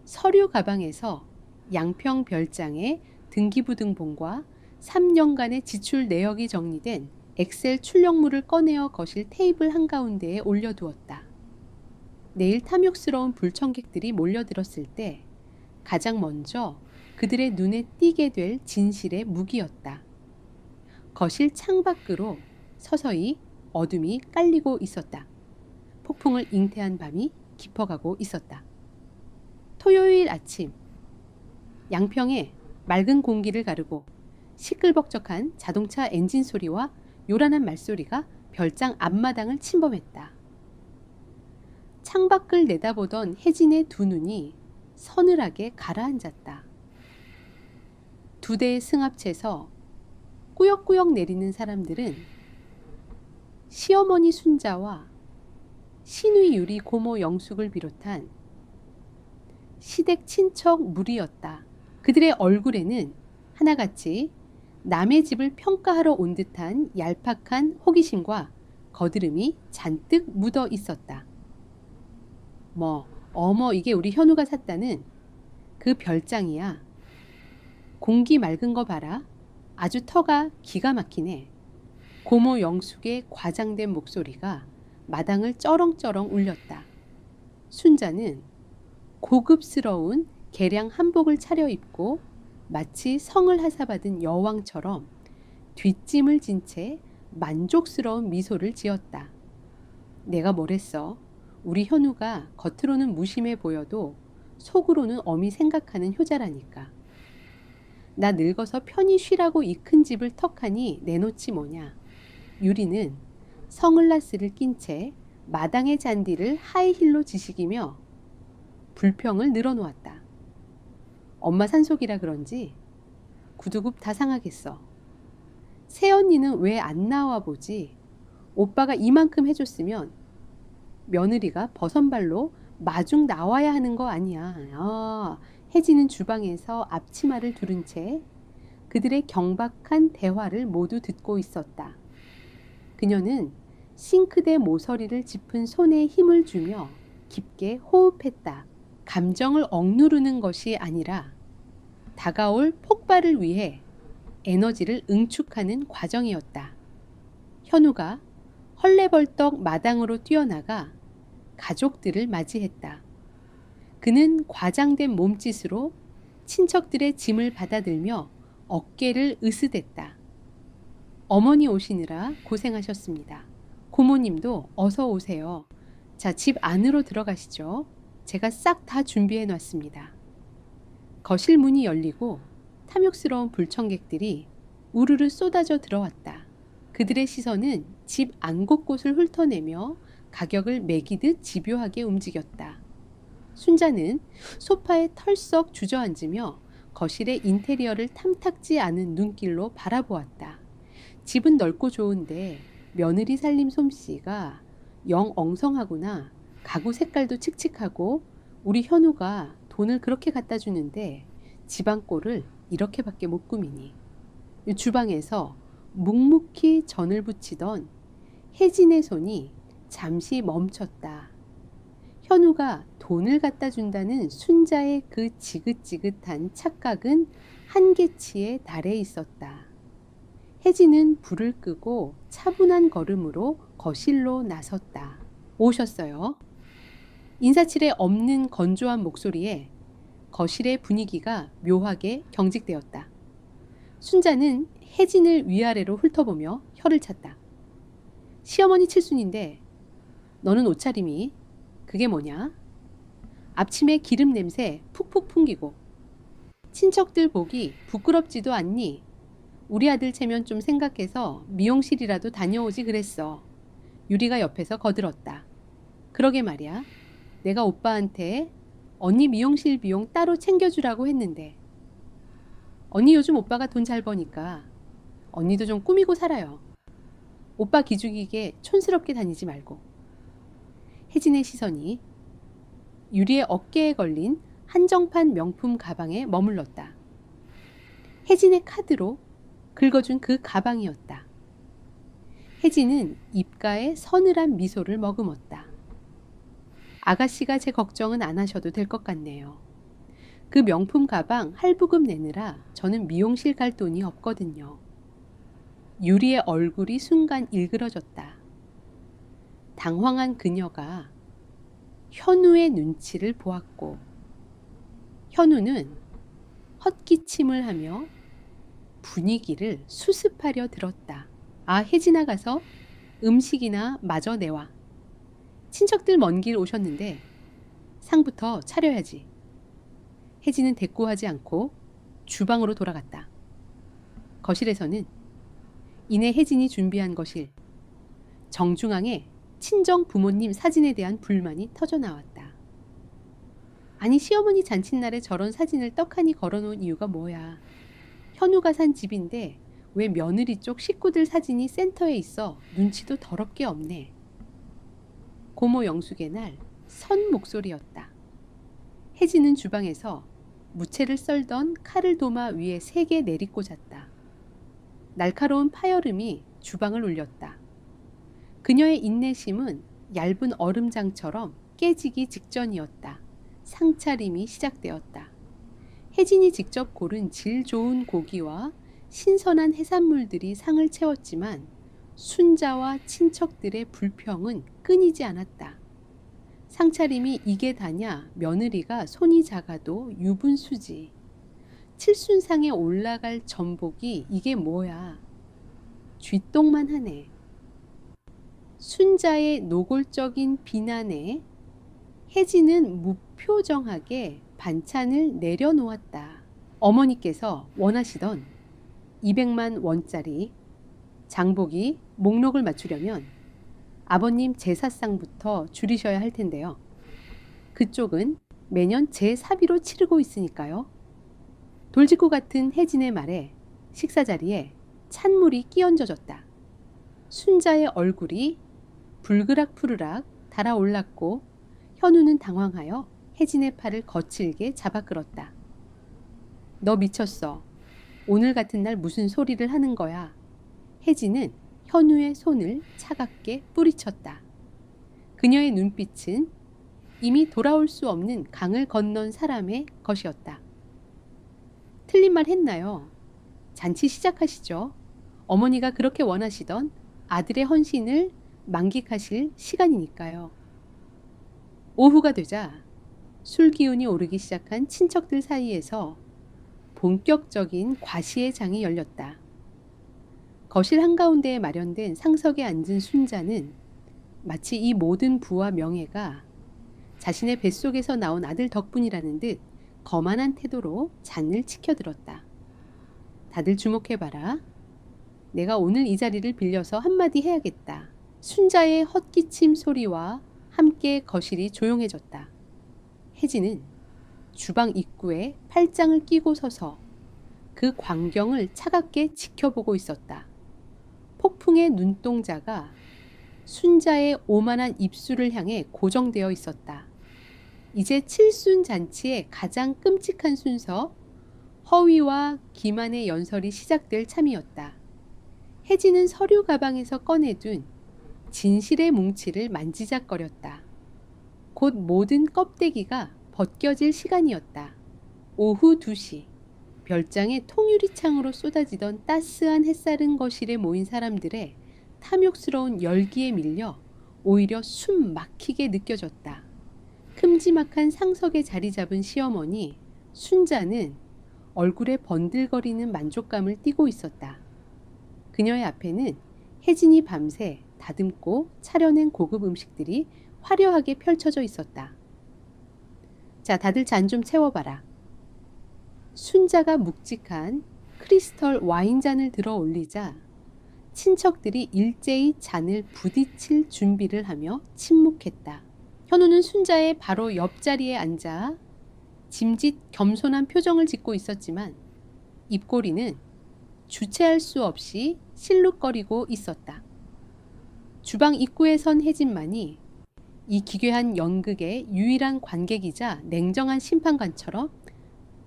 서류 가방에서 양평 별장의 등기부등본과 3년간의 지출 내역이 정리된 엑셀 출력물을 꺼내어 거실 테이블 한가운데에 올려두었다. 내일 탐욕스러운 불청객들이 몰려들었을 때 가장 먼저 그들의 눈에 띄게 될 진실의 무기였다. 거실 창밖으로 서서히 어둠이 깔리고 있었다. 폭풍을 잉태한 밤이 깊어가고 있었다. 토요일 아침, 양평에 맑은 공기를 가르고 시끌벅적한 자동차 엔진 소리와 요란한 말소리가 별장 앞마당을 침범했다. 창밖을 내다보던 혜진의 두 눈이 서늘하게 가라앉았다. 두 대의 승합차에서 꾸역꾸역 내리는 사람들은 시어머니 순자와 시누이 유리 고모 영숙을 비롯한 시댁 친척 무리였다. 그들의 얼굴에는 하나같이 남의 집을 평가하러 온 듯한 얄팍한 호기심과 거드름이 잔뜩 묻어 있었다. 어머 이게 우리 현우가 샀다는 그 별장이야. 공기 맑은 거 봐라. 아주 터가 기가 막히네. 고모 영숙의 과장된 목소리가 마당을 쩌렁쩌렁 울렸다. 순자는 고급스러운 개량 한복을 차려입고 마치 성을 하사받은 여왕처럼 뒷짐을 진 채 만족스러운 미소를 지었다. 내가 뭐랬어? 우리 현우가 겉으로는 무심해 보여도 속으로는 엄히 생각하는 효자라니까. 나 늙어서 편히 쉬라고 이 큰 집을 턱하니 내놓지 뭐냐. 유리는 선글라스를 낀 채 마당의 잔디를 하이힐로 지식이며 불평을 늘어놓았다. 엄마 산속이라 그런지 구두굽 다 상하겠어. 새언니는 왜 안 나와 보지? 오빠가 이만큼 해줬으면 며느리가 버선발로 마중 나와야 하는 거 아니야. 혜진은 주방에서 앞치마를 두른 채 그들의 경박한 대화를 모두 듣고 있었다. 그녀는 싱크대 모서리를 짚은 손에 힘을 주며 깊게 호흡했다. 감정을 억누르는 것이 아니라 다가올 폭발을 위해 에너지를 응축하는 과정이었다. 현우가 헐레벌떡 마당으로 뛰어나가 가족들을 맞이했다. 그는 과장된 몸짓으로 친척들의 짐을 받아들며 어깨를 으스댔다. 어머니 오시느라 고생하셨습니다. 고모님도 어서 오세요. 자, 집 안으로 들어가시죠. 제가 싹 다 준비해 놨습니다. 거실 문이 열리고 탐욕스러운 불청객들이 우르르 쏟아져 들어왔다. 그들의 시선은 집 안 곳곳을 훑어내며 가격을 매기듯 집요하게 움직였다. 순자는 소파에 털썩 주저앉으며 거실의 인테리어를 탐탁지 않은 눈길로 바라보았다. 집은 넓고 좋은데 며느리 살림 솜씨가 영 엉성하구나. 가구 색깔도 칙칙하고 우리 현우가 돈을 그렇게 갖다 주는데 집안 꼴을 이렇게밖에 못 꾸미니. 주방에서 묵묵히 전을 부치던 혜진의 손이 잠시 멈췄다. 현우가 돈을 갖다 준다는 순자의 그 지긋지긋한 착각은 한계치에 달해 있었다. 혜진은 불을 끄고 차분한 걸음으로 거실로 나섰다. 오셨어요. 인사치레 없는 건조한 목소리에 거실의 분위기가 묘하게 경직되었다. 순자는 혜진을 위아래로 훑어보며 혀를 찼다. 시어머니 칠순인데 너는 옷차림이 그게 뭐냐? 앞치마 기름 냄새 푹푹 풍기고 친척들 보기 부끄럽지도 않니? 우리 아들 체면 좀 생각해서 미용실이라도 다녀오지 그랬어. 유리가 옆에서 거들었다. 그러게 말이야. 내가 오빠한테 언니 미용실 비용 따로 챙겨주라고 했는데. 언니 요즘 오빠가 돈 잘 버니까 언니도 좀 꾸미고 살아요. 오빠 기죽이게 촌스럽게 다니지 말고. 혜진의 시선이 유리의 어깨에 걸린 한정판 명품 가방에 머물렀다. 혜진의 카드로 긁어준 그 가방이었다. 혜진은 입가에 서늘한 미소를 머금었다. 아가씨가 제 걱정은 안 하셔도 될 것 같네요. 그 명품 가방 할부금 내느라 저는 미용실 갈 돈이 없거든요. 유리의 얼굴이 순간 일그러졌다. 당황한 그녀가 현우의 눈치를 보았고, 현우는 헛기침을 하며 분위기를 수습하려 들었다. 아, 혜진아 가서 음식이나 마저 내와. 친척들 먼 길 오셨는데 상부터 차려야지. 혜진은 대꾸하지 않고 주방으로 돌아갔다. 거실에서는 이내 혜진이 준비한 거실, 정중앙에 친정 부모님 사진에 대한 불만이 터져나왔다. 아니, 시어머니 잔칫날에 저런 사진을 떡하니 걸어놓은 이유가 뭐야. 현우가 산 집인데 왜 며느리 쪽 식구들 사진이 센터에 있어. 눈치도 더럽게 없네. 고모 영숙의 날 선 목소리였다. 혜진은 주방에서 무채를 썰던 칼을 도마 위에 3개 내리꽂았다. 날카로운 파열음이 주방을 울렸다. 그녀의 인내심은 얇은 얼음장처럼 깨지기 직전이었다. 상차림이 시작되었다. 혜진이 직접 고른 질 좋은 고기와 신선한 해산물들이 상을 채웠지만 순자와 친척들의 불평은 끊이지 않았다. 상차림이 이게 다냐, 며느리가 손이 작아도 유분수지. 칠순상에 올라갈 전복이 이게 뭐야. 쥐똥만 하네. 순자의 노골적인 비난에 혜진은 무표정하게 반찬을 내려놓았다. 어머니께서 원하시던 200만 원짜리 장보기 목록을 맞추려면 아버님 제사상부터 줄이셔야 할 텐데요. 그쪽은 매년 제사비로 치르고 있으니까요. 돌직구 같은 혜진의 말에 식사 자리에 찬물이 끼얹어졌다. 순자의 얼굴이 불그락푸르락 달아올랐고 현우는 당황하여 혜진의 팔을 거칠게 잡아 끌었다. 너 미쳤어. 오늘 같은 날 무슨 소리를 하는 거야. 혜진은 현우의 손을 차갑게 뿌리쳤다. 그녀의 눈빛은 이미 돌아올 수 없는 강을 건넌 사람의 것이었다. 틀린 말 했나요? 잔치 시작하시죠. 어머니가 그렇게 원하시던 아들의 헌신을 만끽하실 시간이니까요. 오후가 되자 술 기운이 오르기 시작한 친척들 사이에서 본격적인 과시의 장이 열렸다. 거실 한가운데에 마련된 상석에 앉은 순자는 마치 이 모든 부와 명예가 자신의 뱃속에서 나온 아들 덕분이라는 듯 거만한 태도로 잔을 치켜들었다. 다들 주목해봐라. 내가 오늘 이 자리를 빌려서 한마디 해야겠다. 순자의 헛기침 소리와 함께 거실이 조용해졌다. 혜진은 주방 입구에 팔짱을 끼고 서서 그 광경을 차갑게 지켜보고 있었다. 폭풍의 눈동자가 순자의 오만한 입술을 향해 고정되어 있었다. 이제 칠순 잔치의 가장 끔찍한 순서, 허위와 기만의 연설이 시작될 참이었다. 혜진은 서류 가방에서 꺼내둔 진실의 뭉치를 만지작거렸다. 곧 모든 껍데기가 벗겨질 시간이었다. 오후 2시, 별장의 통유리창으로 쏟아지던 따스한 햇살은 거실에 모인 사람들의 탐욕스러운 열기에 밀려 오히려 숨 막히게 느껴졌다. 큼지막한 상석에 자리 잡은 시어머니 순자는 얼굴에 번들거리는 만족감을 띠고 있었다. 그녀의 앞에는 혜진이 밤새 다듬고 차려낸 고급 음식들이 화려하게 펼쳐져 있었다. 자, 다들 잔 좀 채워봐라. 순자가 묵직한 크리스털 와인잔을 들어 올리자 친척들이 일제히 잔을 부딪힐 준비를 하며 침묵했다. 현우는 순자의 바로 옆자리에 앉아 짐짓 겸손한 표정을 짓고 있었지만 입꼬리는 주체할 수 없이 실룩거리고 있었다. 주방 입구에 선 혜진만이 이 기괴한 연극의 유일한 관객이자 냉정한 심판관처럼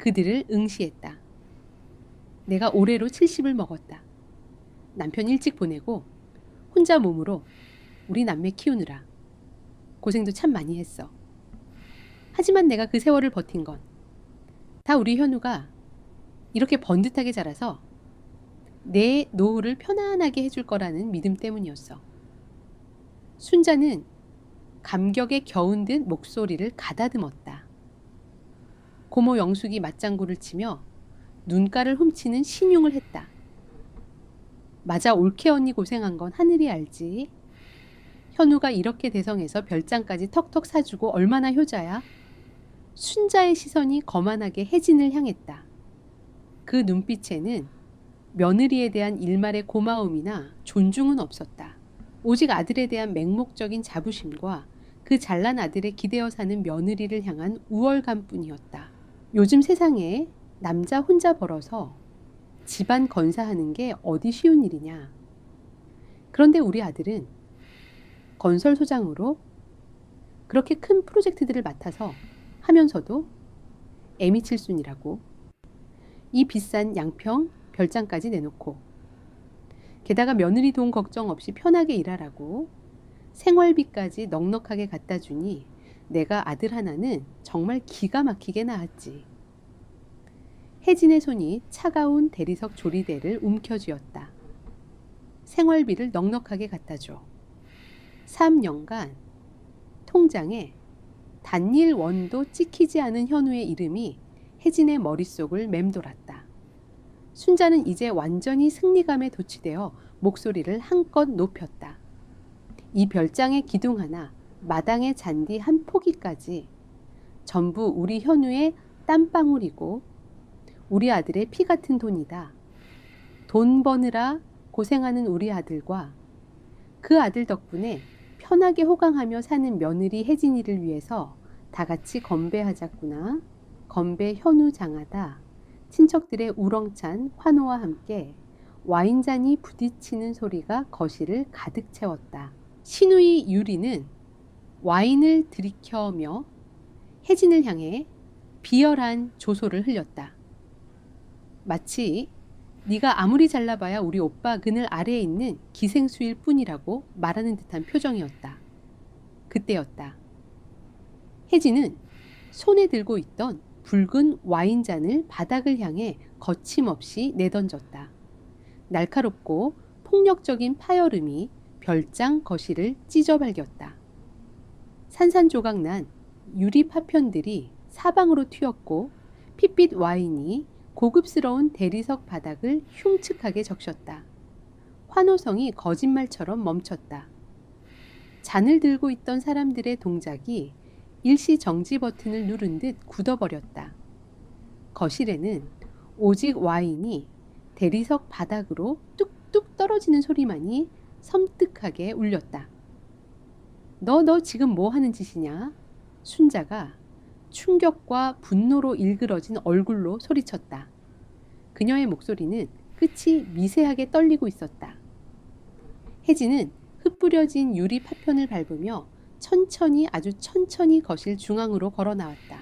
그들을 응시했다. 내가 올해로 70을 먹었다. 남편 일찍 보내고 혼자 몸으로 우리 남매 키우느라 고생도 참 많이 했어. 하지만 내가 그 세월을 버틴 건 다 우리 현우가 이렇게 번듯하게 자라서 내 노후를 편안하게 해줄 거라는 믿음 때문이었어. 순자는 감격에 겨운 듯 목소리를 가다듬었다. 고모 영숙이 맞장구를 치며 눈가를 훔치는 신용을 했다. 맞아, 올케 언니 고생한 건 하늘이 알지. 현우가 이렇게 대성해서 별장까지 턱턱 사주고 얼마나 효자야. 순자의 시선이 거만하게 혜진을 향했다. 그 눈빛에는 며느리에 대한 일말의 고마움이나 존중은 없었다. 오직 아들에 대한 맹목적인 자부심과 그 잘난 아들에 기대어 사는 며느리를 향한 우월감뿐이었다. 요즘 세상에 남자 혼자 벌어서 집안 건사하는 게 어디 쉬운 일이냐. 그런데 우리 아들은 건설소장으로 그렇게 큰 프로젝트들을 맡아서 하면서도 애미 칠순이라고 이 비싼 양평 별장까지 내놓고 게다가 며느리 돈 걱정 없이 편하게 일하라고 생활비까지 넉넉하게 갖다 주니 내가 아들 하나는 정말 기가 막히게 낳았지. 혜진의 손이 차가운 대리석 조리대를 움켜쥐었다. 생활비를 넉넉하게 갖다 줘. 3년간 통장에 단일 원도 찍히지 않은 현우의 이름이 혜진의 머릿속을 맴돌았다. 순자는 이제 완전히 승리감에 도취되어 목소리를 한껏 높였다. 이 별장의 기둥 하나, 마당의 잔디 한 포기까지 전부 우리 현우의 땀방울이고 우리 아들의 피 같은 돈이다. 돈 버느라 고생하는 우리 아들과 그 아들 덕분에 편하게 호강하며 사는 며느리 혜진이를 위해서 다 같이 건배하자꾸나. 건배 현우 장하다. 친척들의 우렁찬 환호와 함께 와인잔이 부딪히는 소리가 거실을 가득 채웠다. 시누이 유리는 와인을 들이켜며 혜진을 향해 비열한 조소를 흘렸다. 마치 네가 아무리 잘나봐야 우리 오빠 그늘 아래에 있는 기생수일 뿐이라고 말하는 듯한 표정이었다. 그때였다. 혜진은 손에 들고 있던 붉은 와인잔을 바닥을 향해 거침없이 내던졌다. 날카롭고 폭력적인 파열음이 별장 거실을 찢어발겼다. 산산조각난 유리 파편들이 사방으로 튀었고 핏빛 와인이 고급스러운 대리석 바닥을 흉측하게 적셨다. 환호성이 거짓말처럼 멈췄다. 잔을 들고 있던 사람들의 동작이 일시 정지 버튼을 누른 듯 굳어버렸다. 거실에는 오직 와인이 대리석 바닥으로 뚝뚝 떨어지는 소리만이 섬뜩하게 울렸다. 너 지금 뭐 하는 짓이냐? 순자가 충격과 분노로 일그러진 얼굴로 소리쳤다. 그녀의 목소리는 끝이 미세하게 떨리고 있었다. 혜진은 흩뿌려진 유리 파편을 밟으며 천천히 아주 천천히 거실 중앙으로 걸어 나왔다.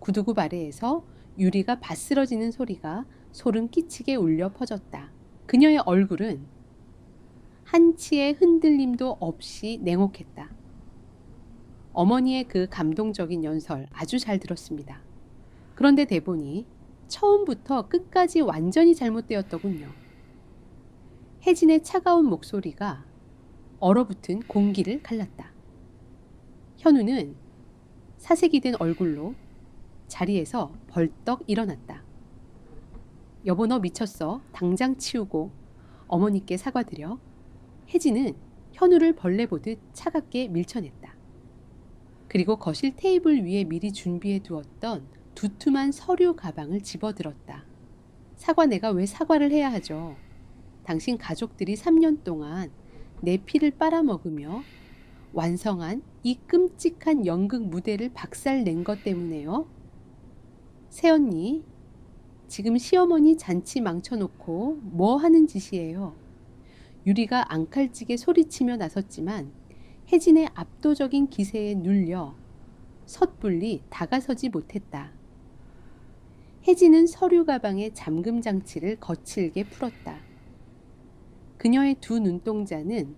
구두굽 아래에서 유리가 바스러지는 소리가 소름 끼치게 울려 퍼졌다. 그녀의 얼굴은 한치의 흔들림도 없이 냉혹했다. 어머니의 그 감동적인 연설 아주 잘 들었습니다. 그런데 대본이 처음부터 끝까지 완전히 잘못되었더군요. 혜진의 차가운 목소리가 얼어붙은 공기를 갈랐다. 현우는 사색이 된 얼굴로 자리에서 벌떡 일어났다. 여보, 너 미쳤어. 당장 치우고 어머니께 사과드려. 혜진은 현우를 벌레 보듯 차갑게 밀쳐냈다. 그리고 거실 테이블 위에 미리 준비해 두었던 두툼한 서류 가방을 집어들었다. 사과 내가 왜 사과를 해야 하죠? 당신 가족들이 3년 동안 내 피를 빨아먹으며 완성한 이 끔찍한 연극 무대를 박살낸 것 때문에요. 새언니, 지금 시어머니 잔치 망쳐놓고 뭐 하는 짓이에요? 유리가 앙칼지게 소리치며 나섰지만 혜진의 압도적인 기세에 눌려 섣불리 다가서지 못했다. 혜진은 서류 가방의 잠금 장치를 거칠게 풀었다. 그녀의 두 눈동자는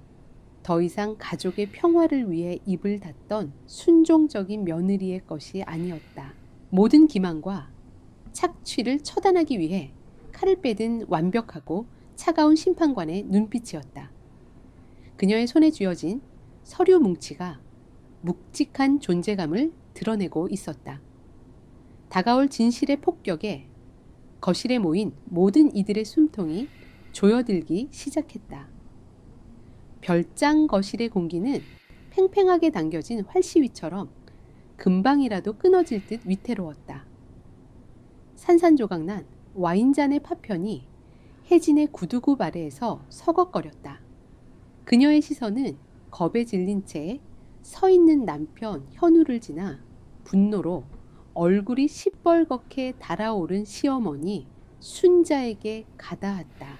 더 이상 가족의 평화를 위해 입을 닫던 순종적인 며느리의 것이 아니었다. 모든 기만과 착취를 처단하기 위해 칼을 빼든 완벽하고 차가운 심판관의 눈빛이었다. 그녀의 손에 쥐어진 서류 뭉치가 묵직한 존재감을 드러내고 있었다. 다가올 진실의 폭격에 거실에 모인 모든 이들의 숨통이 조여들기 시작했다. 별장 거실의 공기는 팽팽하게 당겨진 활시위처럼 금방이라도 끊어질 듯 위태로웠다. 산산조각난 와인잔의 파편이 혜진의 구두굽 아래에서 서걱거렸다. 그녀의 시선은 겁에 질린 채 서 있는 남편 현우를 지나 분노로 얼굴이 시뻘겋게 달아오른 시어머니 순자에게 가다았다.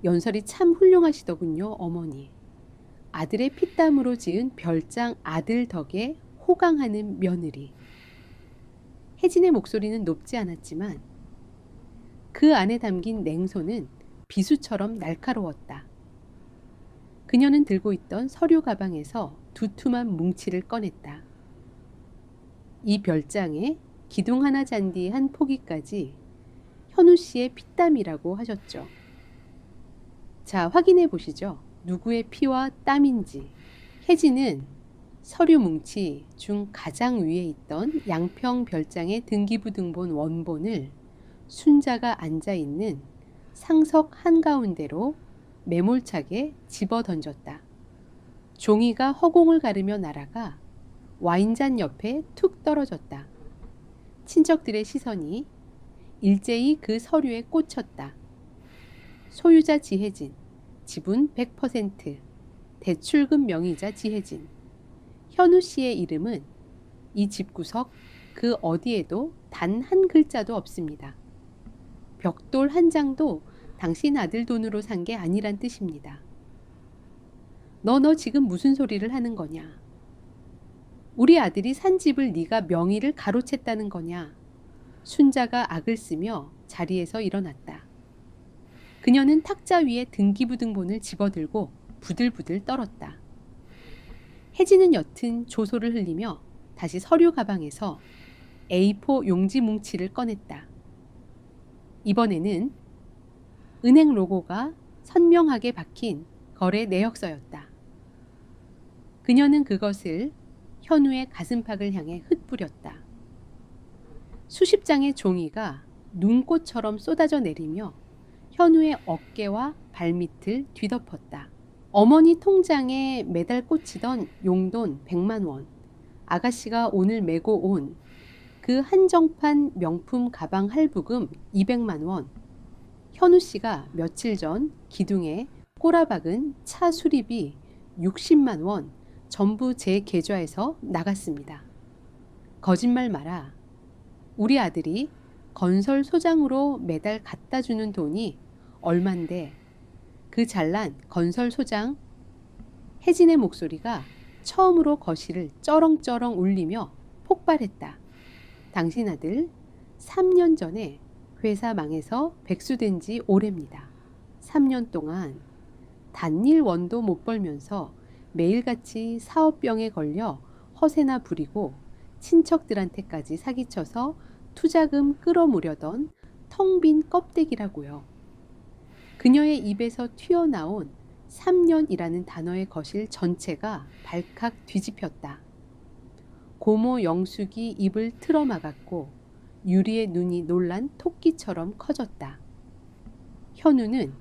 연설이 참 훌륭하시더군요, 어머니. 아들의 피땀으로 지은 별장 아들 덕에 호강하는 며느리. 혜진의 목소리는 높지 않았지만 그 안에 담긴 냉소는 비수처럼 날카로웠다. 그녀는 들고 있던 서류 가방에서 두툼한 뭉치를 꺼냈다. 이 별장에 기둥 하나 잔디 한 포기까지 현우 씨의 피땀이라고 하셨죠. 자, 확인해 보시죠. 누구의 피와 땀인지. 혜진은 서류 뭉치 중 가장 위에 있던 양평 별장의 등기부등본 원본을 순자가 앉아있는 상석 한가운데로 매몰차게 집어던졌다. 종이가 허공을 가르며 날아가 와인잔 옆에 툭 떨어졌다. 친척들의 시선이 일제히 그 서류에 꽂혔다. 소유자 지혜진, 지분 100%, 대출금 명의자 지혜진. 현우 씨의 이름은 이 집구석 그 어디에도 단 한 글자도 없습니다. 벽돌 한 장도 당신 아들 돈으로 산 게 아니란 뜻입니다. 너 지금 무슨 소리를 하는 거냐? 우리 아들이 산 집을 네가 명의를 가로챘다는 거냐? 순자가 악을 쓰며 자리에서 일어났다. 그녀는 탁자 위에 등기부등본을 집어들고 부들부들 떨었다. 혜진은 옅은 조소를 흘리며 다시 서류 가방에서 A4 용지 뭉치를 꺼냈다. 이번에는 은행 로고가 선명하게 박힌 거래 내역서였다. 그녀는 그것을 현우의 가슴팍을 향해 흩뿌렸다. 수십 장의 종이가 눈꽃처럼 쏟아져 내리며 현우의 어깨와 발밑을 뒤덮었다. 어머니 통장에 매달 꽂히던 용돈 100만 원, 아가씨가 오늘 메고 온 그 한정판 명품 가방 할부금 200만 원, 현우 씨가 며칠 전 기둥에 꼬라박은 차 수리비 60만 원 전부 제 계좌에서 나갔습니다. 거짓말 마라. 우리 아들이 건설소장으로 매달 갖다 주는 돈이 얼만데 그 잘난 건설소장. 혜진의 목소리가 처음으로 거실을 쩌렁쩌렁 울리며 폭발했다. 당신 아들 3년 전에 회사 망해서 백수된 지 오래입니다. 3년 동안 단일 원도 못 벌면서 매일같이 사업병에 걸려 허세나 부리고 친척들한테까지 사기쳐서 투자금 끌어모려던 텅 빈 껍데기라고요. 그녀의 입에서 튀어나온 3년이라는 단어의 거실 전체가 발칵 뒤집혔다. 고모 영숙이 입을 틀어막았고 유리의 눈이 놀란 토끼처럼 커졌다. 현우는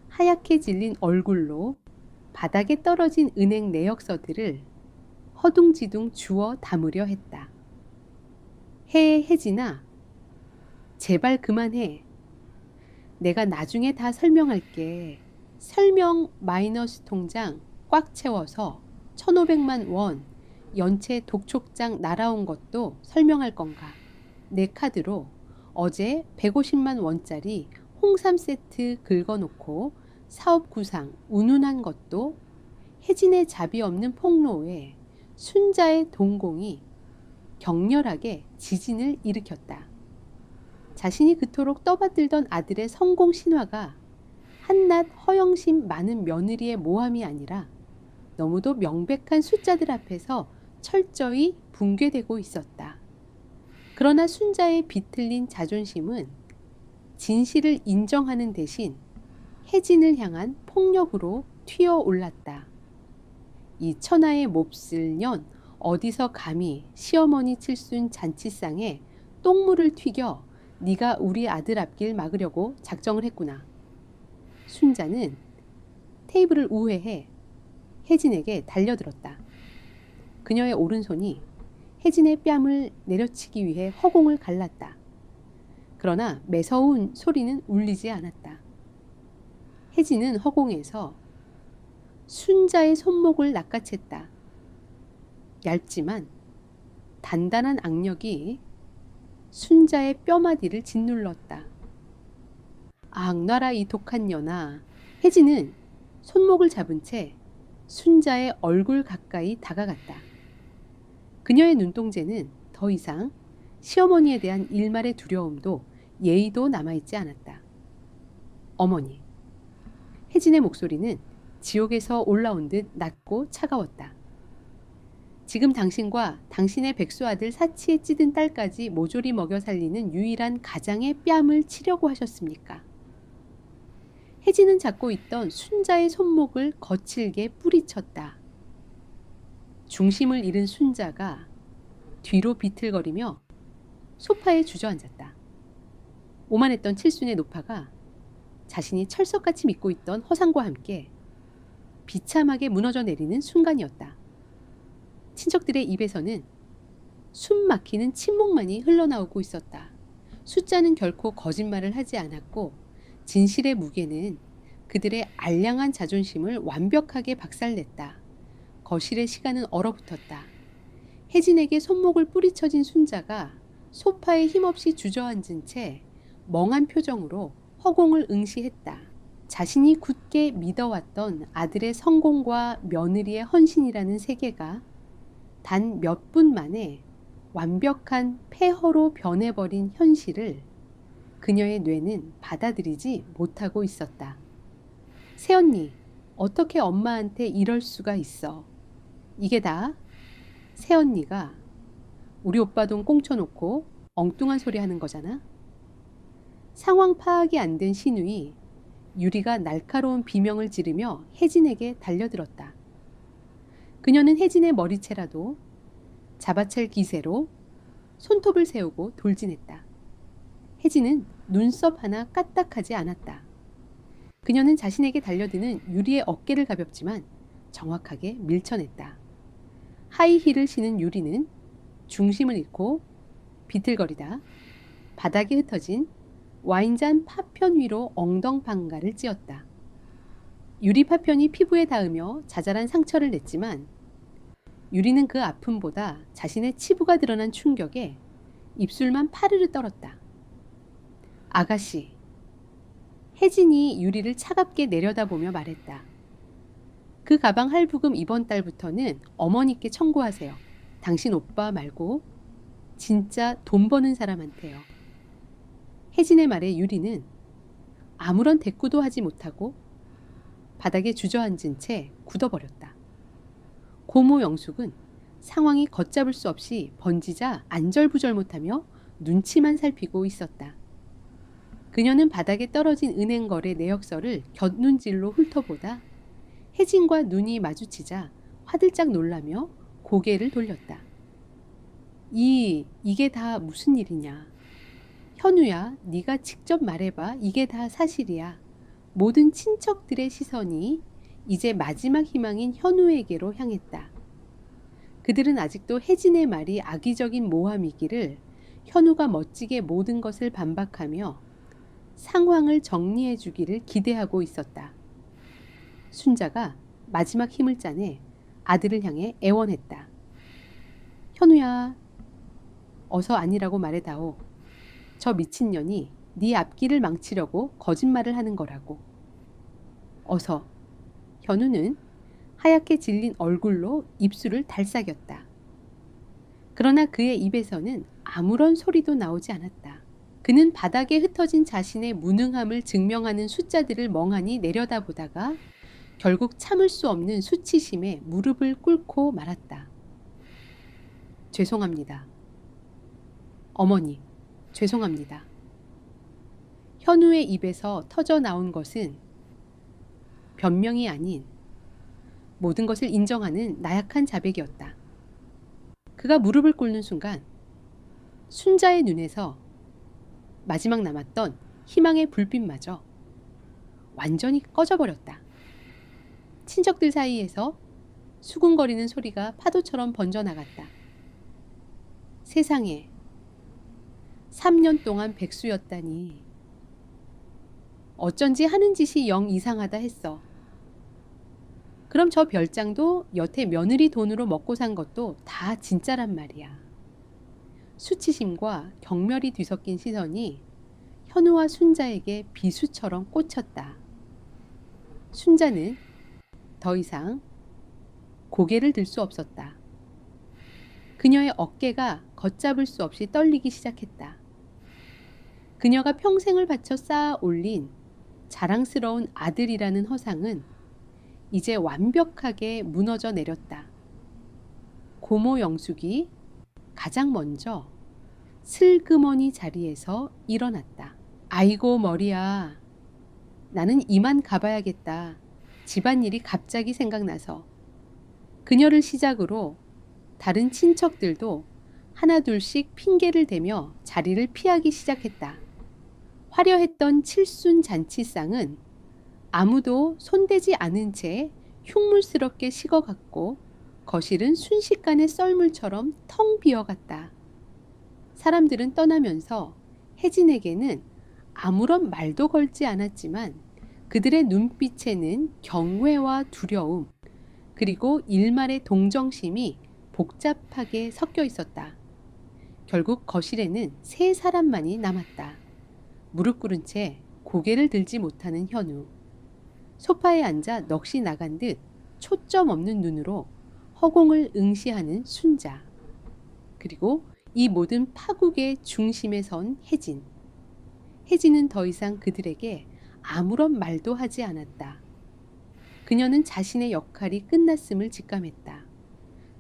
하얗게 질린 얼굴로 바닥에 떨어진 은행 내역서들을 허둥지둥 주워 담으려 했다. 혜진아, 제발 그만해. 내가 나중에 다 설명할게. 설명 마이너스 통장 꽉 채워서 1,500만 원 연체 독촉장 날아온 것도 설명할 건가. 내 카드로 어제 150만 원짜리 홍삼 세트 긁어놓고 사업 구상 운운한 것도 혜진의 자비 없는 폭로에 순자의 동공이 격렬하게 지진을 일으켰다. 자신이 그토록 떠받들던 아들의 성공 신화가 한낱 허영심 많은 며느리의 모함이 아니라 너무도 명백한 숫자들 앞에서 철저히 붕괴되고 있었다. 그러나 순자의 비틀린 자존심은 진실을 인정하는 대신 혜진을 향한 폭력으로 튀어올랐다. 이 천하의 몹쓸 년 어디서 감히 시어머니 칠순 잔치상에 똥물을 튀겨 네가 우리 아들 앞길 막으려고 작정을 했구나. 순자는 테이블을 우회해 혜진에게 달려들었다. 그녀의 오른손이 혜진의 뺨을 내려치기 위해 허공을 갈랐다. 그러나 매서운 소리는 울리지 않았다. 혜진은 허공에서 순자의 손목을 낚아챘다. 얇지만 단단한 악력이 순자의 뼈마디를 짓눌렀다. 악놔라 이 독한 년아. 혜진은 손목을 잡은 채 순자의 얼굴 가까이 다가갔다. 그녀의 눈동자는 더 이상 시어머니에 대한 일말의 두려움도 예의도 남아있지 않았다. 어머니. 혜진의 목소리는 지옥에서 올라온 듯 낮고 차가웠다. 지금 당신과 당신의 백수 아들 사치에 찌든 딸까지 모조리 먹여 살리는 유일한 가장의 뺨을 치려고 하셨습니까? 혜진은 잡고 있던 순자의 손목을 거칠게 뿌리쳤다. 중심을 잃은 순자가 뒤로 비틀거리며 소파에 주저앉았다. 오만했던 칠순의 노파가 자신이 철석같이 믿고 있던 허상과 함께 비참하게 무너져 내리는 순간이었다. 친척들의 입에서는 숨 막히는 침묵만이 흘러나오고 있었다. 숫자는 결코 거짓말을 하지 않았고 진실의 무게는 그들의 알량한 자존심을 완벽하게 박살냈다. 거실의 시간은 얼어붙었다. 혜진에게 손목을 뿌리쳐진 순자가 소파에 힘없이 주저앉은 채 멍한 표정으로 허공을 응시했다. 자신이 굳게 믿어왔던 아들의 성공과 며느리의 헌신이라는 세계가 단 몇 분 만에 완벽한 폐허로 변해버린 현실을 그녀의 뇌는 받아들이지 못하고 있었다. 새언니, 어떻게 엄마한테 이럴 수가 있어? 이게 다 새언니가 우리 오빠 돈 꽁쳐놓고 엉뚱한 소리 하는 거잖아? 상황 파악이 안 된 신우이 유리가 날카로운 비명을 지르며 혜진에게 달려들었다. 그녀는 혜진의 머리채라도 잡아챌 기세로 손톱을 세우고 돌진했다. 혜진은 눈썹 하나 까딱하지 않았다. 그녀는 자신에게 달려드는 유리의 어깨를 가볍지만 정확하게 밀쳐냈다. 하이힐을 신은 유리는 중심을 잃고 비틀거리다 바닥에 흩어진 와인잔 파편 위로 엉덩방가를 찧었다. 유리 파편이 피부에 닿으며 자잘한 상처를 냈지만 유리는 그 아픔보다 자신의 치부가 드러난 충격에 입술만 파르르 떨었다. 아가씨. 혜진이 유리를 차갑게 내려다보며 말했다. 그 가방 할부금 이번 달부터는 어머니께 청구하세요. 당신 오빠 말고 진짜 돈 버는 사람한테요. 혜진의 말에 유리는 아무런 대꾸도 하지 못하고 바닥에 주저앉은 채 굳어버렸다. 고모 영숙은 상황이 걷잡을 수 없이 번지자 안절부절 못하며 눈치만 살피고 있었다. 그녀는 바닥에 떨어진 은행거래 내역서를 곁눈질로 훑어보다 혜진과 눈이 마주치자 화들짝 놀라며 고개를 돌렸다. 이게 다 무슨 일이냐. 현우야, 네가 직접 말해봐. 이게 다 사실이야. 모든 친척들의 시선이 이제 마지막 희망인 현우에게로 향했다. 그들은 아직도 혜진의 말이 악의적인 모함이기를 현우가 멋지게 모든 것을 반박하며 상황을 정리해 주기를 기대하고 있었다. 순자가 마지막 힘을 짜내 아들을 향해 애원했다. 현우야, 어서 아니라고 말해다오. 저 미친년이 네 앞길을 망치려고 거짓말을 하는 거라고. 어서. 현우는 하얗게 질린 얼굴로 입술을 달싹였다. 그러나 그의 입에서는 아무런 소리도 나오지 않았다. 그는 바닥에 흩어진 자신의 무능함을 증명하는 숫자들을 멍하니 내려다보다가 결국 참을 수 없는 수치심에 무릎을 꿇고 말았다. 죄송합니다. 어머니, 죄송합니다. 현우의 입에서 터져 나온 것은 변명이 아닌 모든 것을 인정하는 나약한 자백이었다. 그가 무릎을 꿇는 순간 순자의 눈에서 마지막 남았던 희망의 불빛마저 완전히 꺼져버렸다. 친척들 사이에서 수군거리는 소리가 파도처럼 번져나갔다. 세상에, 3년 동안 백수였다니. 어쩐지 하는 짓이 영 이상하다 했어. 그럼 저 별장도 여태 며느리 돈으로 먹고 산 것도 다 진짜란 말이야. 수치심과 경멸이 뒤섞인 시선이 현우와 순자에게 비수처럼 꽂혔다. 순자는 더 이상 고개를 들 수 없었다. 그녀의 어깨가 걷잡을 수 없이 떨리기 시작했다. 그녀가 평생을 바쳐 쌓아 올린 자랑스러운 아들이라는 허상은 이제 완벽하게 무너져 내렸다. 고모 영숙이 가장 먼저 슬그머니 자리에서 일어났다. 아이고 머리야. 나는 이만 가봐야겠다. 집안일이 갑자기 생각나서. 그녀를 시작으로 다른 친척들도 하나둘씩 핑계를 대며 자리를 피하기 시작했다. 화려했던 칠순 잔치상은 아무도 손대지 않은 채 흉물스럽게 식어갔고 거실은 순식간에 썰물처럼 텅 비어갔다. 사람들은 떠나면서 혜진에게는 아무런 말도 걸지 않았지만 그들의 눈빛에는 경외와 두려움 그리고 일말의 동정심이 복잡하게 섞여 있었다. 결국 거실에는 세 사람만이 남았다. 무릎 꿇은 채 고개를 들지 못하는 현우. 소파에 앉아 넋이 나간 듯 초점 없는 눈으로 허공을 응시하는 순자. 그리고 이 모든 파국의 중심에 선 혜진. 혜진은 더 이상 그들에게 아무런 말도 하지 않았다. 그녀는 자신의 역할이 끝났음을 직감했다.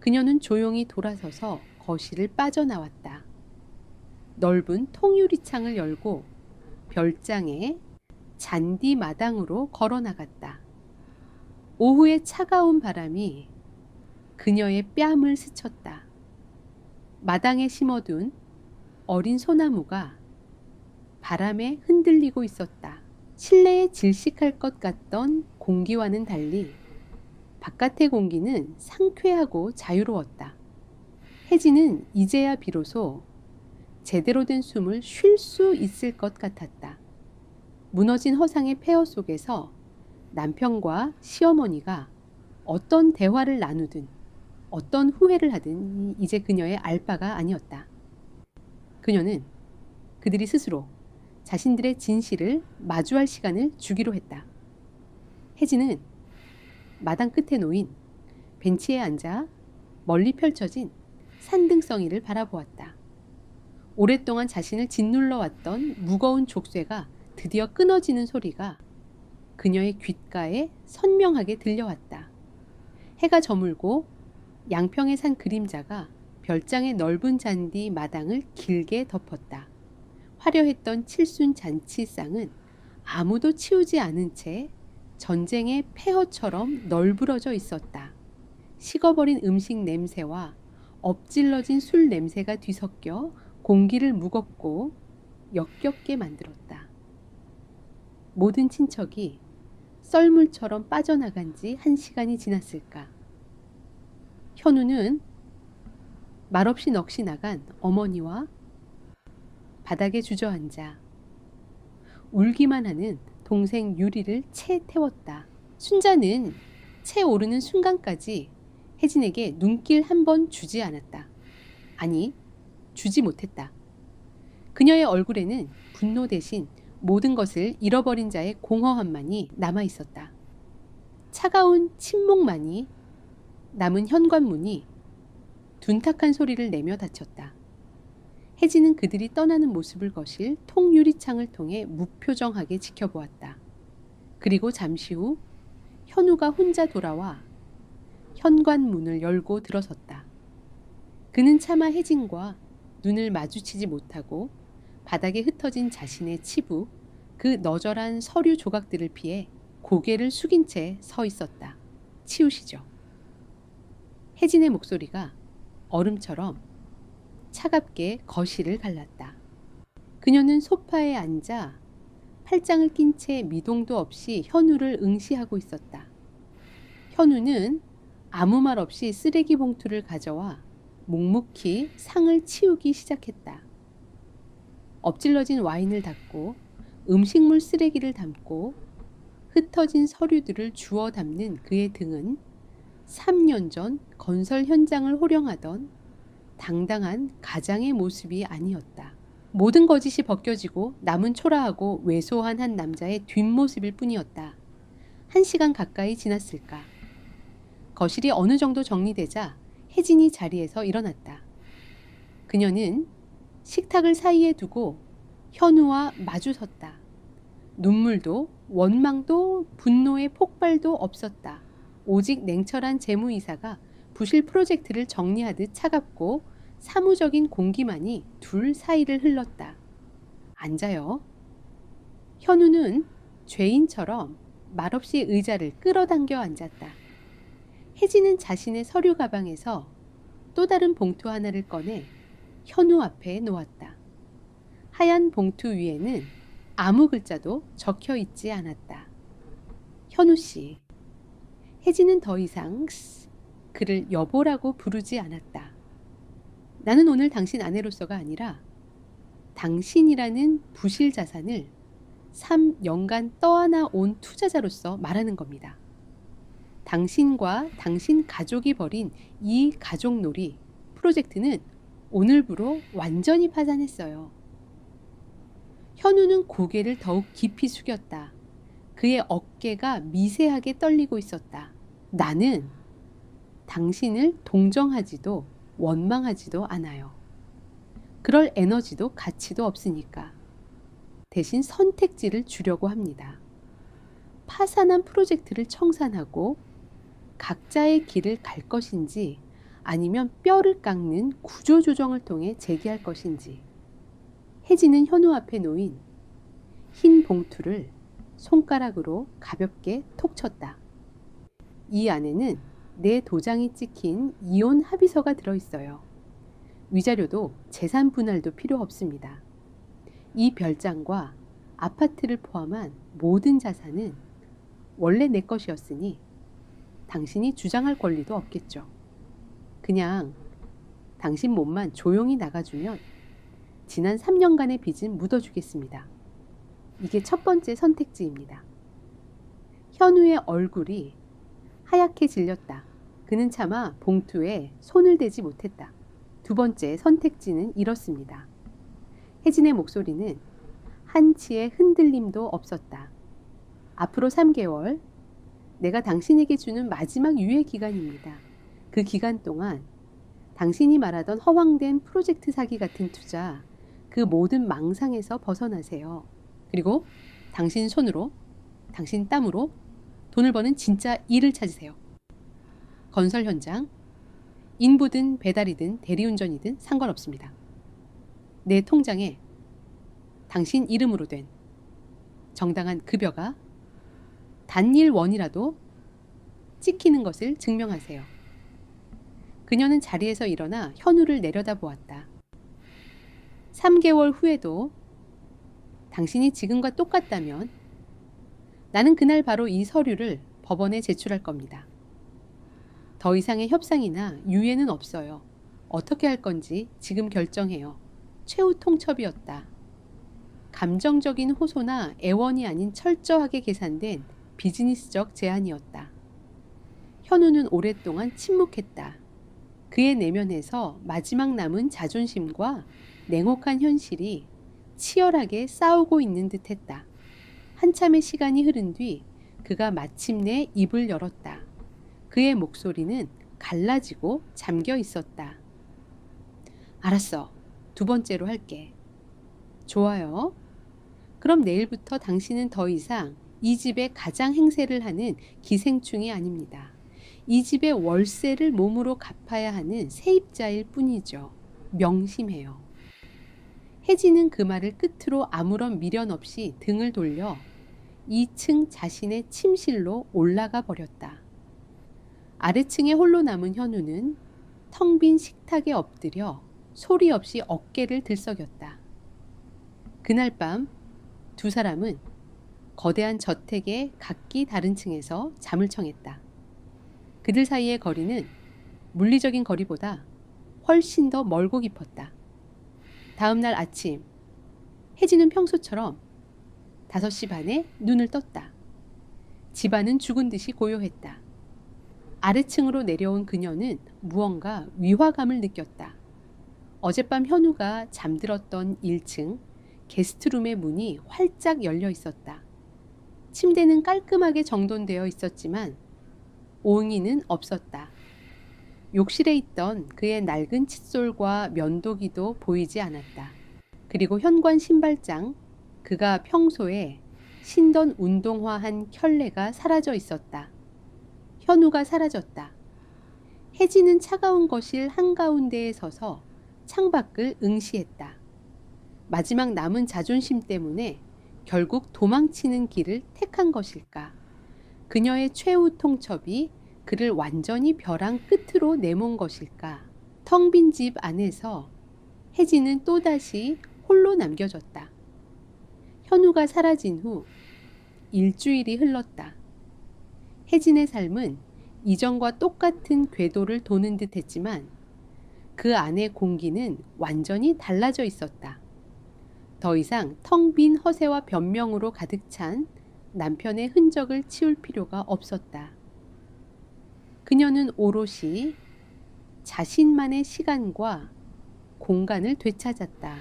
그녀는 조용히 돌아서서 거실을 빠져나왔다. 넓은 통유리창을 열고 별장의 잔디 마당으로 걸어 나갔다. 오후의 차가운 바람이 그녀의 뺨을 스쳤다. 마당에 심어둔 어린 소나무가 바람에 흔들리고 있었다. 실내에 질식할 것 같던 공기와는 달리 바깥의 공기는 상쾌하고 자유로웠다. 혜진은 이제야 비로소 제대로 된 숨을 쉴 수 있을 것 같았다. 무너진 허상의 폐허 속에서 남편과 시어머니가 어떤 대화를 나누든 어떤 후회를 하든 이제 그녀의 알 바가 아니었다. 그녀는 그들이 스스로 자신들의 진실을 마주할 시간을 주기로 했다. 혜진은 마당 끝에 놓인 벤치에 앉아 멀리 펼쳐진 산등성이를 바라보았다. 오랫동안 자신을 짓눌러 왔던 무거운 족쇄가 드디어 끊어지는 소리가 그녀의 귓가에 선명하게 들려왔다. 해가 저물고 양평에 산 그림자가 별장의 넓은 잔디 마당을 길게 덮었다. 화려했던 칠순 잔치상은 아무도 치우지 않은 채 전쟁의 폐허처럼 널브러져 있었다. 식어버린 음식 냄새와 엎질러진 술 냄새가 뒤섞여 공기를 무겁고 역겹게 만들었다. 모든 친척이 썰물처럼 빠져나간 지 1시간이 지났을까. 현우는 말없이 넋이 나간 어머니와 바닥에 주저앉아 울기만 하는 동생 유리를 채 태웠다. 순자는 채 오르는 순간까지 혜진에게 눈길 한 번 주지 않았다. 아니, 주지 못했다. 그녀의 얼굴에는 분노 대신 모든 것을 잃어버린 자의 공허함만이 남아 있었다. 차가운 침묵만이 남은 현관문이 둔탁한 소리를 내며 닫혔다. 혜진은 그들이 떠나는 모습을 거실 통유리창을 통해 무표정하게 지켜보았다. 그리고 잠시 후 현우가 혼자 돌아와 현관문을 열고 들어섰다. 그는 차마 혜진과 눈을 마주치지 못하고 바닥에 흩어진 자신의 치부, 그 너절한 서류 조각들을 피해 고개를 숙인 채 서 있었다. 치우시죠. 혜진의 목소리가 얼음처럼 차갑게 거실을 갈랐다. 그녀는 소파에 앉아 팔짱을 낀 채 미동도 없이 현우를 응시하고 있었다. 현우는 아무 말 없이 쓰레기 봉투를 가져와 묵묵히 상을 치우기 시작했다. 엎질러진 와인을 닦고 음식물 쓰레기를 담고 흩어진 서류들을 주워 담는 그의 등은 3년 전 건설 현장을 호령하던 당당한 가장의 모습이 아니었다. 모든 거짓이 벗겨지고 남은 초라하고 왜소한 한 남자의 뒷모습일 뿐이었다. 1시간 가까이 지났을까. 거실이 어느 정도 정리되자 혜진이 자리에서 일어났다. 그녀는 식탁을 사이에 두고 현우와 마주 섰다. 눈물도 원망도 분노의 폭발도 없었다. 오직 냉철한 재무이사가 부실 프로젝트를 정리하듯 차갑고 사무적인 공기만이 둘 사이를 흘렀다. 앉아요. 현우는 죄인처럼 말없이 의자를 끌어당겨 앉았다. 혜진은 자신의 서류 가방에서 또 다른 봉투 하나를 꺼내 현우 앞에 놓았다. 하얀 봉투 위에는 아무 글자도 적혀 있지 않았다. 현우 씨. 혜진은 더 이상 그를 여보라고 부르지 않았다. 나는 오늘 당신 아내로서가 아니라 당신이라는 부실 자산을 3년간 떠안아 온 투자자로서 말하는 겁니다. 당신과 당신 가족이 벌인 이 가족놀이 프로젝트는 오늘부로 완전히 파산했어요. 현우는 고개를 더욱 깊이 숙였다. 그의 어깨가 미세하게 떨리고 있었다. 나는 당신을 동정하지도 원망하지도 않아요. 그럴 에너지도 가치도 없으니까. 대신 선택지를 주려고 합니다. 파산한 프로젝트를 청산하고 각자의 길을 갈 것인지 아니면 뼈를 깎는 구조조정을 통해 재기할 것인지. 혜진은 현우 앞에 놓인 흰 봉투를 손가락으로 가볍게 톡 쳤다. 이 안에는 내 도장이 찍힌 이혼 합의서가 들어있어요. 위자료도 재산 분할도 필요 없습니다. 이 별장과 아파트를 포함한 모든 자산은 원래 내 것이었으니 당신이 주장할 권리도 없겠죠. 그냥 당신 몸만 조용히 나가주면 지난 3년간의 빚은 묻어주겠습니다. 이게 첫 번째 선택지입니다. 현우의 얼굴이 하얗게 질렸다. 그는 차마 봉투에 손을 대지 못했다. 두 번째 선택지는 이렇습니다. 혜진의 목소리는 한치의 흔들림도 없었다. 앞으로 3개월, 내가 당신에게 주는 마지막 유예 기간입니다. 그 기간 동안 당신이 말하던 허황된 프로젝트 사기 같은 투자, 그 모든 망상에서 벗어나세요. 그리고 당신 손으로, 당신 땀으로 돈을 버는 진짜 일을 찾으세요. 건설 현장, 인부든 배달이든 대리운전이든 상관없습니다. 내 통장에 당신 이름으로 된 정당한 급여가 단일 원이라도 찍히는 것을 증명하세요. 그녀는 자리에서 일어나 현우를 내려다보았다. 3개월 후에도 당신이 지금과 똑같다면 나는 그날 바로 이 서류를 법원에 제출할 겁니다. 더 이상의 협상이나 유예는 없어요. 어떻게 할 건지 지금 결정해요. 최후 통첩이었다. 감정적인 호소나 애원이 아닌 철저하게 계산된 비즈니스적 제안이었다. 현우는 오랫동안 침묵했다. 그의 내면에서 마지막 남은 자존심과 냉혹한 현실이 치열하게 싸우고 있는 듯했다. 한참의 시간이 흐른 뒤 그가 마침내 입을 열었다. 그의 목소리는 갈라지고 잠겨 있었다. 알았어. 두 번째로 할게. 좋아요. 그럼 내일부터 당신은 더 이상 이 집의 가장 행세를 하는 기생충이 아닙니다. 이 집의 월세를 몸으로 갚아야 하는 세입자일 뿐이죠. 명심해요. 혜진은 그 말을 끝으로 아무런 미련 없이 등을 돌려 2층 자신의 침실로 올라가 버렸다. 아래층에 홀로 남은 현우는 텅 빈 식탁에 엎드려 소리 없이 어깨를 들썩였다. 그날 밤 두 사람은 거대한 저택의 각기 다른 층에서 잠을 청했다. 그들 사이의 거리는 물리적인 거리보다 훨씬 더 멀고 깊었다. 다음 날 아침, 혜진은 평소처럼 5시 반에 눈을 떴다. 집안은 죽은 듯이 고요했다. 아래층으로 내려온 그녀는 무언가 위화감을 느꼈다. 어젯밤 현우가 잠들었던 1층 게스트룸의 문이 활짝 열려 있었다. 침대는 깔끔하게 정돈되어 있었지만 옹이는 없었다. 욕실에 있던 그의 낡은 칫솔과 면도기도 보이지 않았다. 그리고 현관 신발장, 그가 평소에 신던 운동화한 켤레가 사라져 있었다. 현우가 사라졌다. 혜진은 차가운 거실 한가운데에 서서 창밖을 응시했다. 마지막 남은 자존심 때문에 결국 도망치는 길을 택한 것일까? 그녀의 최후 통첩이 그를 완전히 벼랑 끝으로 내몬 것일까? 텅 빈 집 안에서 혜진은 또다시 홀로 남겨졌다. 현우가 사라진 후 일주일이 흘렀다. 혜진의 삶은 이전과 똑같은 궤도를 도는 듯 했지만 그 안의 공기는 완전히 달라져 있었다. 더 이상 텅 빈 허세와 변명으로 가득 찬 남편의 흔적을 치울 필요가 없었다. 그녀는 오롯이 자신만의 시간과 공간을 되찾았다.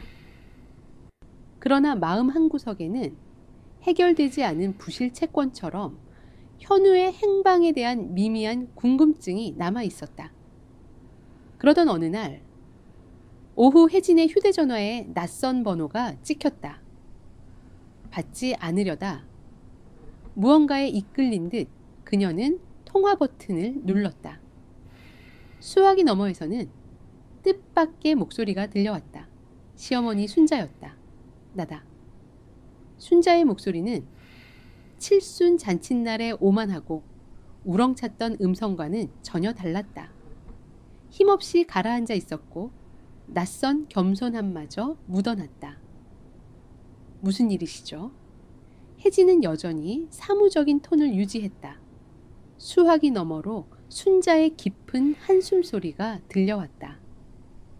그러나 마음 한구석에는 해결되지 않은 부실 채권처럼 현우의 행방에 대한 미미한 궁금증이 남아 있었다. 그러던 어느 날 오후 혜진의 휴대전화에 낯선 번호가 찍혔다. 받지 않으려다 무언가에 이끌린 듯 그녀는 통화 버튼을 눌렀다. 수화기 너머에서는 뜻밖의 목소리가 들려왔다. 시어머니 순자였다. 나다. 순자의 목소리는 칠순 잔칫날에 오만하고 우렁찼던 음성과는 전혀 달랐다. 힘없이 가라앉아 있었고 낯선 겸손함마저 묻어났다. 무슨 일이시죠? 혜진은 여전히 사무적인 톤을 유지했다. 수화기 너머로 순자의 깊은 한숨 소리가 들려왔다.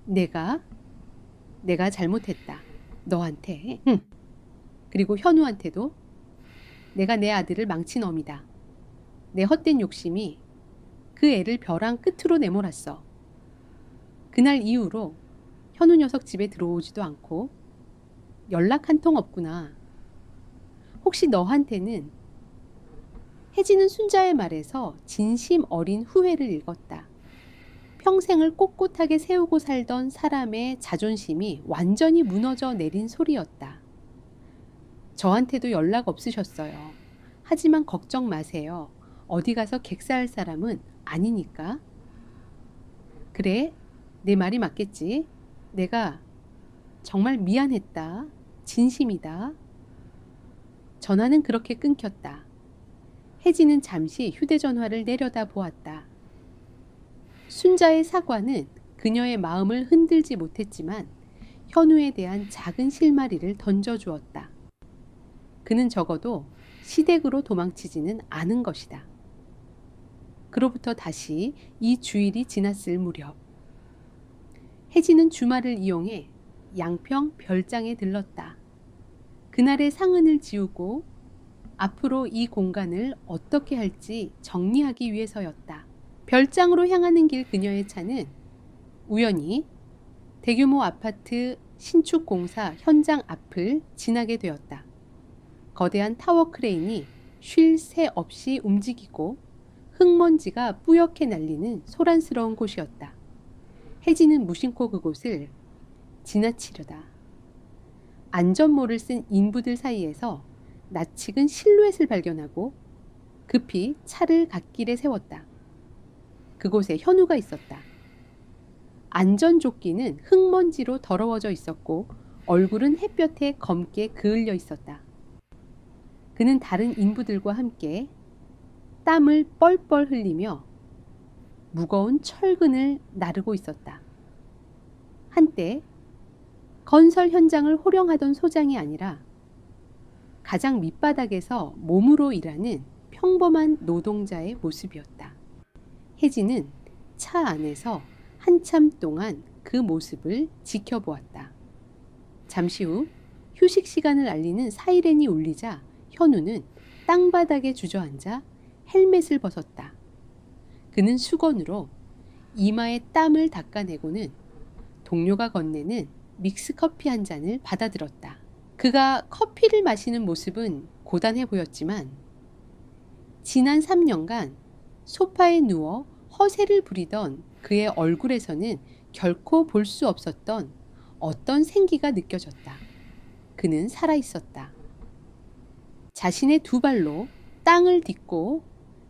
내가 잘못했다. 너한테. 그리고 현우한테도. 내가 내 아들을 망친 어미다. 내 헛된 욕심이 그 애를 벼랑 끝으로 내몰았어. 그날 이후로 현우 녀석 집에 들어오지도 않고 연락 한 통 없구나. 혹시 너한테는? 혜진은 순자의 말에서 진심 어린 후회를 읽었다. 평생을 꼿꼿하게 세우고 살던 사람의 자존심이 완전히 무너져 내린 소리였다. 저한테도 연락 없으셨어요. 하지만 걱정 마세요. 어디 가서 객사할 사람은 아니니까. 그래, 내 말이 맞겠지. 내가 정말 미안했다. 진심이다. 전화는 그렇게 끊겼다. 혜진은 잠시 휴대전화를 내려다 보았다. 순자의 사과는 그녀의 마음을 흔들지 못했지만 현우에 대한 작은 실마리를 던져주었다. 그는 적어도 시댁으로 도망치지는 않은 것이다. 그로부터 다시 이 주일이 지났을 무렵 혜진은 주말을 이용해 양평 별장에 들렀다. 그날의 상흔을 지우고 앞으로 이 공간을 어떻게 할지 정리하기 위해서였다. 별장으로 향하는 길 그녀의 차는 우연히 대규모 아파트 신축 공사 현장 앞을 지나게 되었다. 거대한 타워 크레인이 쉴 새 없이 움직이고 흙먼지가 뿌옇게 날리는 소란스러운 곳이었다. 혜진은 무심코 그곳을 지나치려다 안전모를 쓴 인부들 사이에서 낯익은 실루엣을 발견하고 급히 차를 갓길에 세웠다. 그곳에 현우가 있었다. 안전조끼는 흙먼지로 더러워져 있었고 얼굴은 햇볕에 검게 그을려 있었다. 그는 다른 인부들과 함께 땀을 뻘뻘 흘리며 무거운 철근을 나르고 있었다. 한때 건설 현장을 호령하던 소장이 아니라 가장 밑바닥에서 몸으로 일하는 평범한 노동자의 모습이었다. 혜진은 차 안에서 한참 동안 그 모습을 지켜보았다. 잠시 후 휴식 시간을 알리는 사이렌이 울리자 현우는 땅바닥에 주저앉아 헬멧을 벗었다. 그는 수건으로 이마에 땀을 닦아내고는 동료가 건네는 믹스커피 한 잔을 받아들었다. 그가 커피를 마시는 모습은 고단해 보였지만 지난 3년간 소파에 누워 허세를 부리던 그의 얼굴에서는 결코 볼 수 없었던 어떤 생기가 느껴졌다. 그는 살아있었다. 자신의 두 발로 땅을 딛고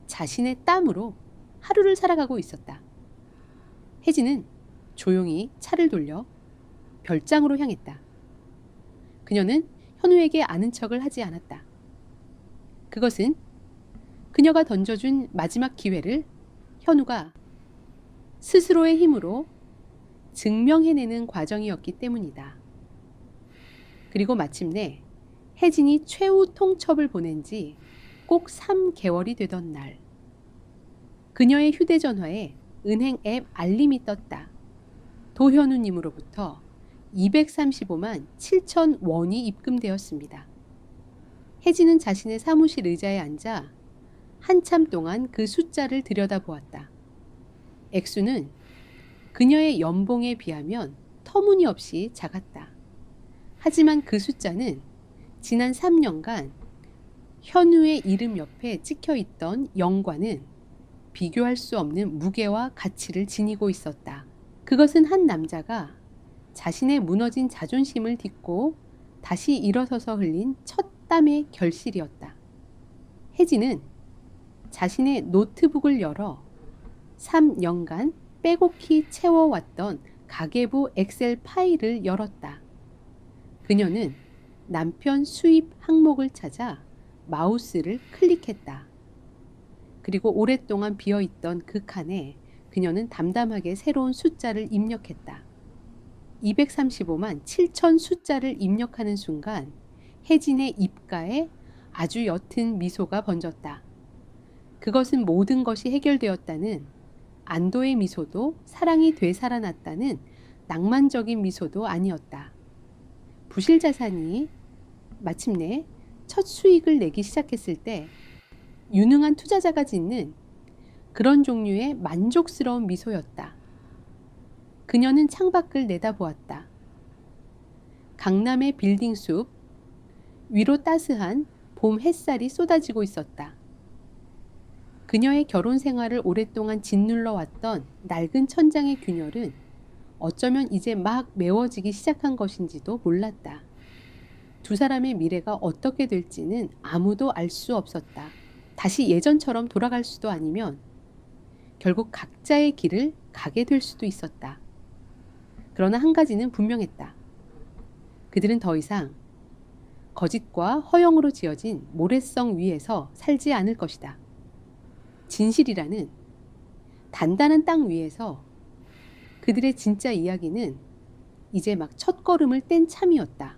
자신의 땀으로 하루를 살아가고 있었다. 혜진은 조용히 차를 돌려 별장으로 향했다. 그녀는 현우에게 아는 척을 하지 않았다. 그것은 그녀가 던져준 마지막 기회를 현우가 스스로의 힘으로 증명해내는 과정이었기 때문이다. 그리고 마침내 혜진이 최후 통첩을 보낸 지 꼭 3개월이 되던 날, 그녀의 휴대전화에 은행 앱 알림이 떴다. 도현우님으로부터 235만 7천 원이 입금되었습니다. 혜진은 자신의 사무실 의자에 앉아 한참 동안 그 숫자를 들여다보았다. 액수는 그녀의 연봉에 비하면 터무니없이 작았다. 하지만 그 숫자는 지난 3년간 현우의 이름 옆에 찍혀있던 0과는 비교할 수 없는 무게와 가치를 지니고 있었다. 그것은 한 남자가 자신의 무너진 자존심을 딛고 다시 일어서서 흘린 첫 땀의 결실이었다. 혜진은 자신의 노트북을 열어 3년간 빼곡히 채워왔던 가계부 엑셀 파일을 열었다. 그녀는 남편 수입 항목을 찾아 마우스를 클릭했다. 그리고 오랫동안 비어있던 그 칸에 그녀는 담담하게 새로운 숫자를 입력했다. 235만 7천 숫자를 입력하는 순간 혜진의 입가에 아주 옅은 미소가 번졌다. 그것은 모든 것이 해결되었다는 안도의 미소도 사랑이 되살아났다는 낭만적인 미소도 아니었다. 부실 자산이 마침내 첫 수익을 내기 시작했을 때 유능한 투자자가 짓는 그런 종류의 만족스러운 미소였다. 그녀는 창밖을 내다보았다. 강남의 빌딩 숲 위로 따스한 봄 햇살이 쏟아지고 있었다. 그녀의 결혼 생활을 오랫동안 짓눌러 왔던 낡은 천장의 균열은 어쩌면 이제 막 메워지기 시작한 것인지도 몰랐다. 두 사람의 미래가 어떻게 될지는 아무도 알 수 없었다. 다시 예전처럼 돌아갈 수도 아니면 결국 각자의 길을 가게 될 수도 있었다. 그러나 한 가지는 분명했다. 그들은 더 이상 거짓과 허영으로 지어진 모래성 위에서 살지 않을 것이다. 진실이라는 단단한 땅 위에서 그들의 진짜 이야기는 이제 막 첫걸음을 뗀 참이었다.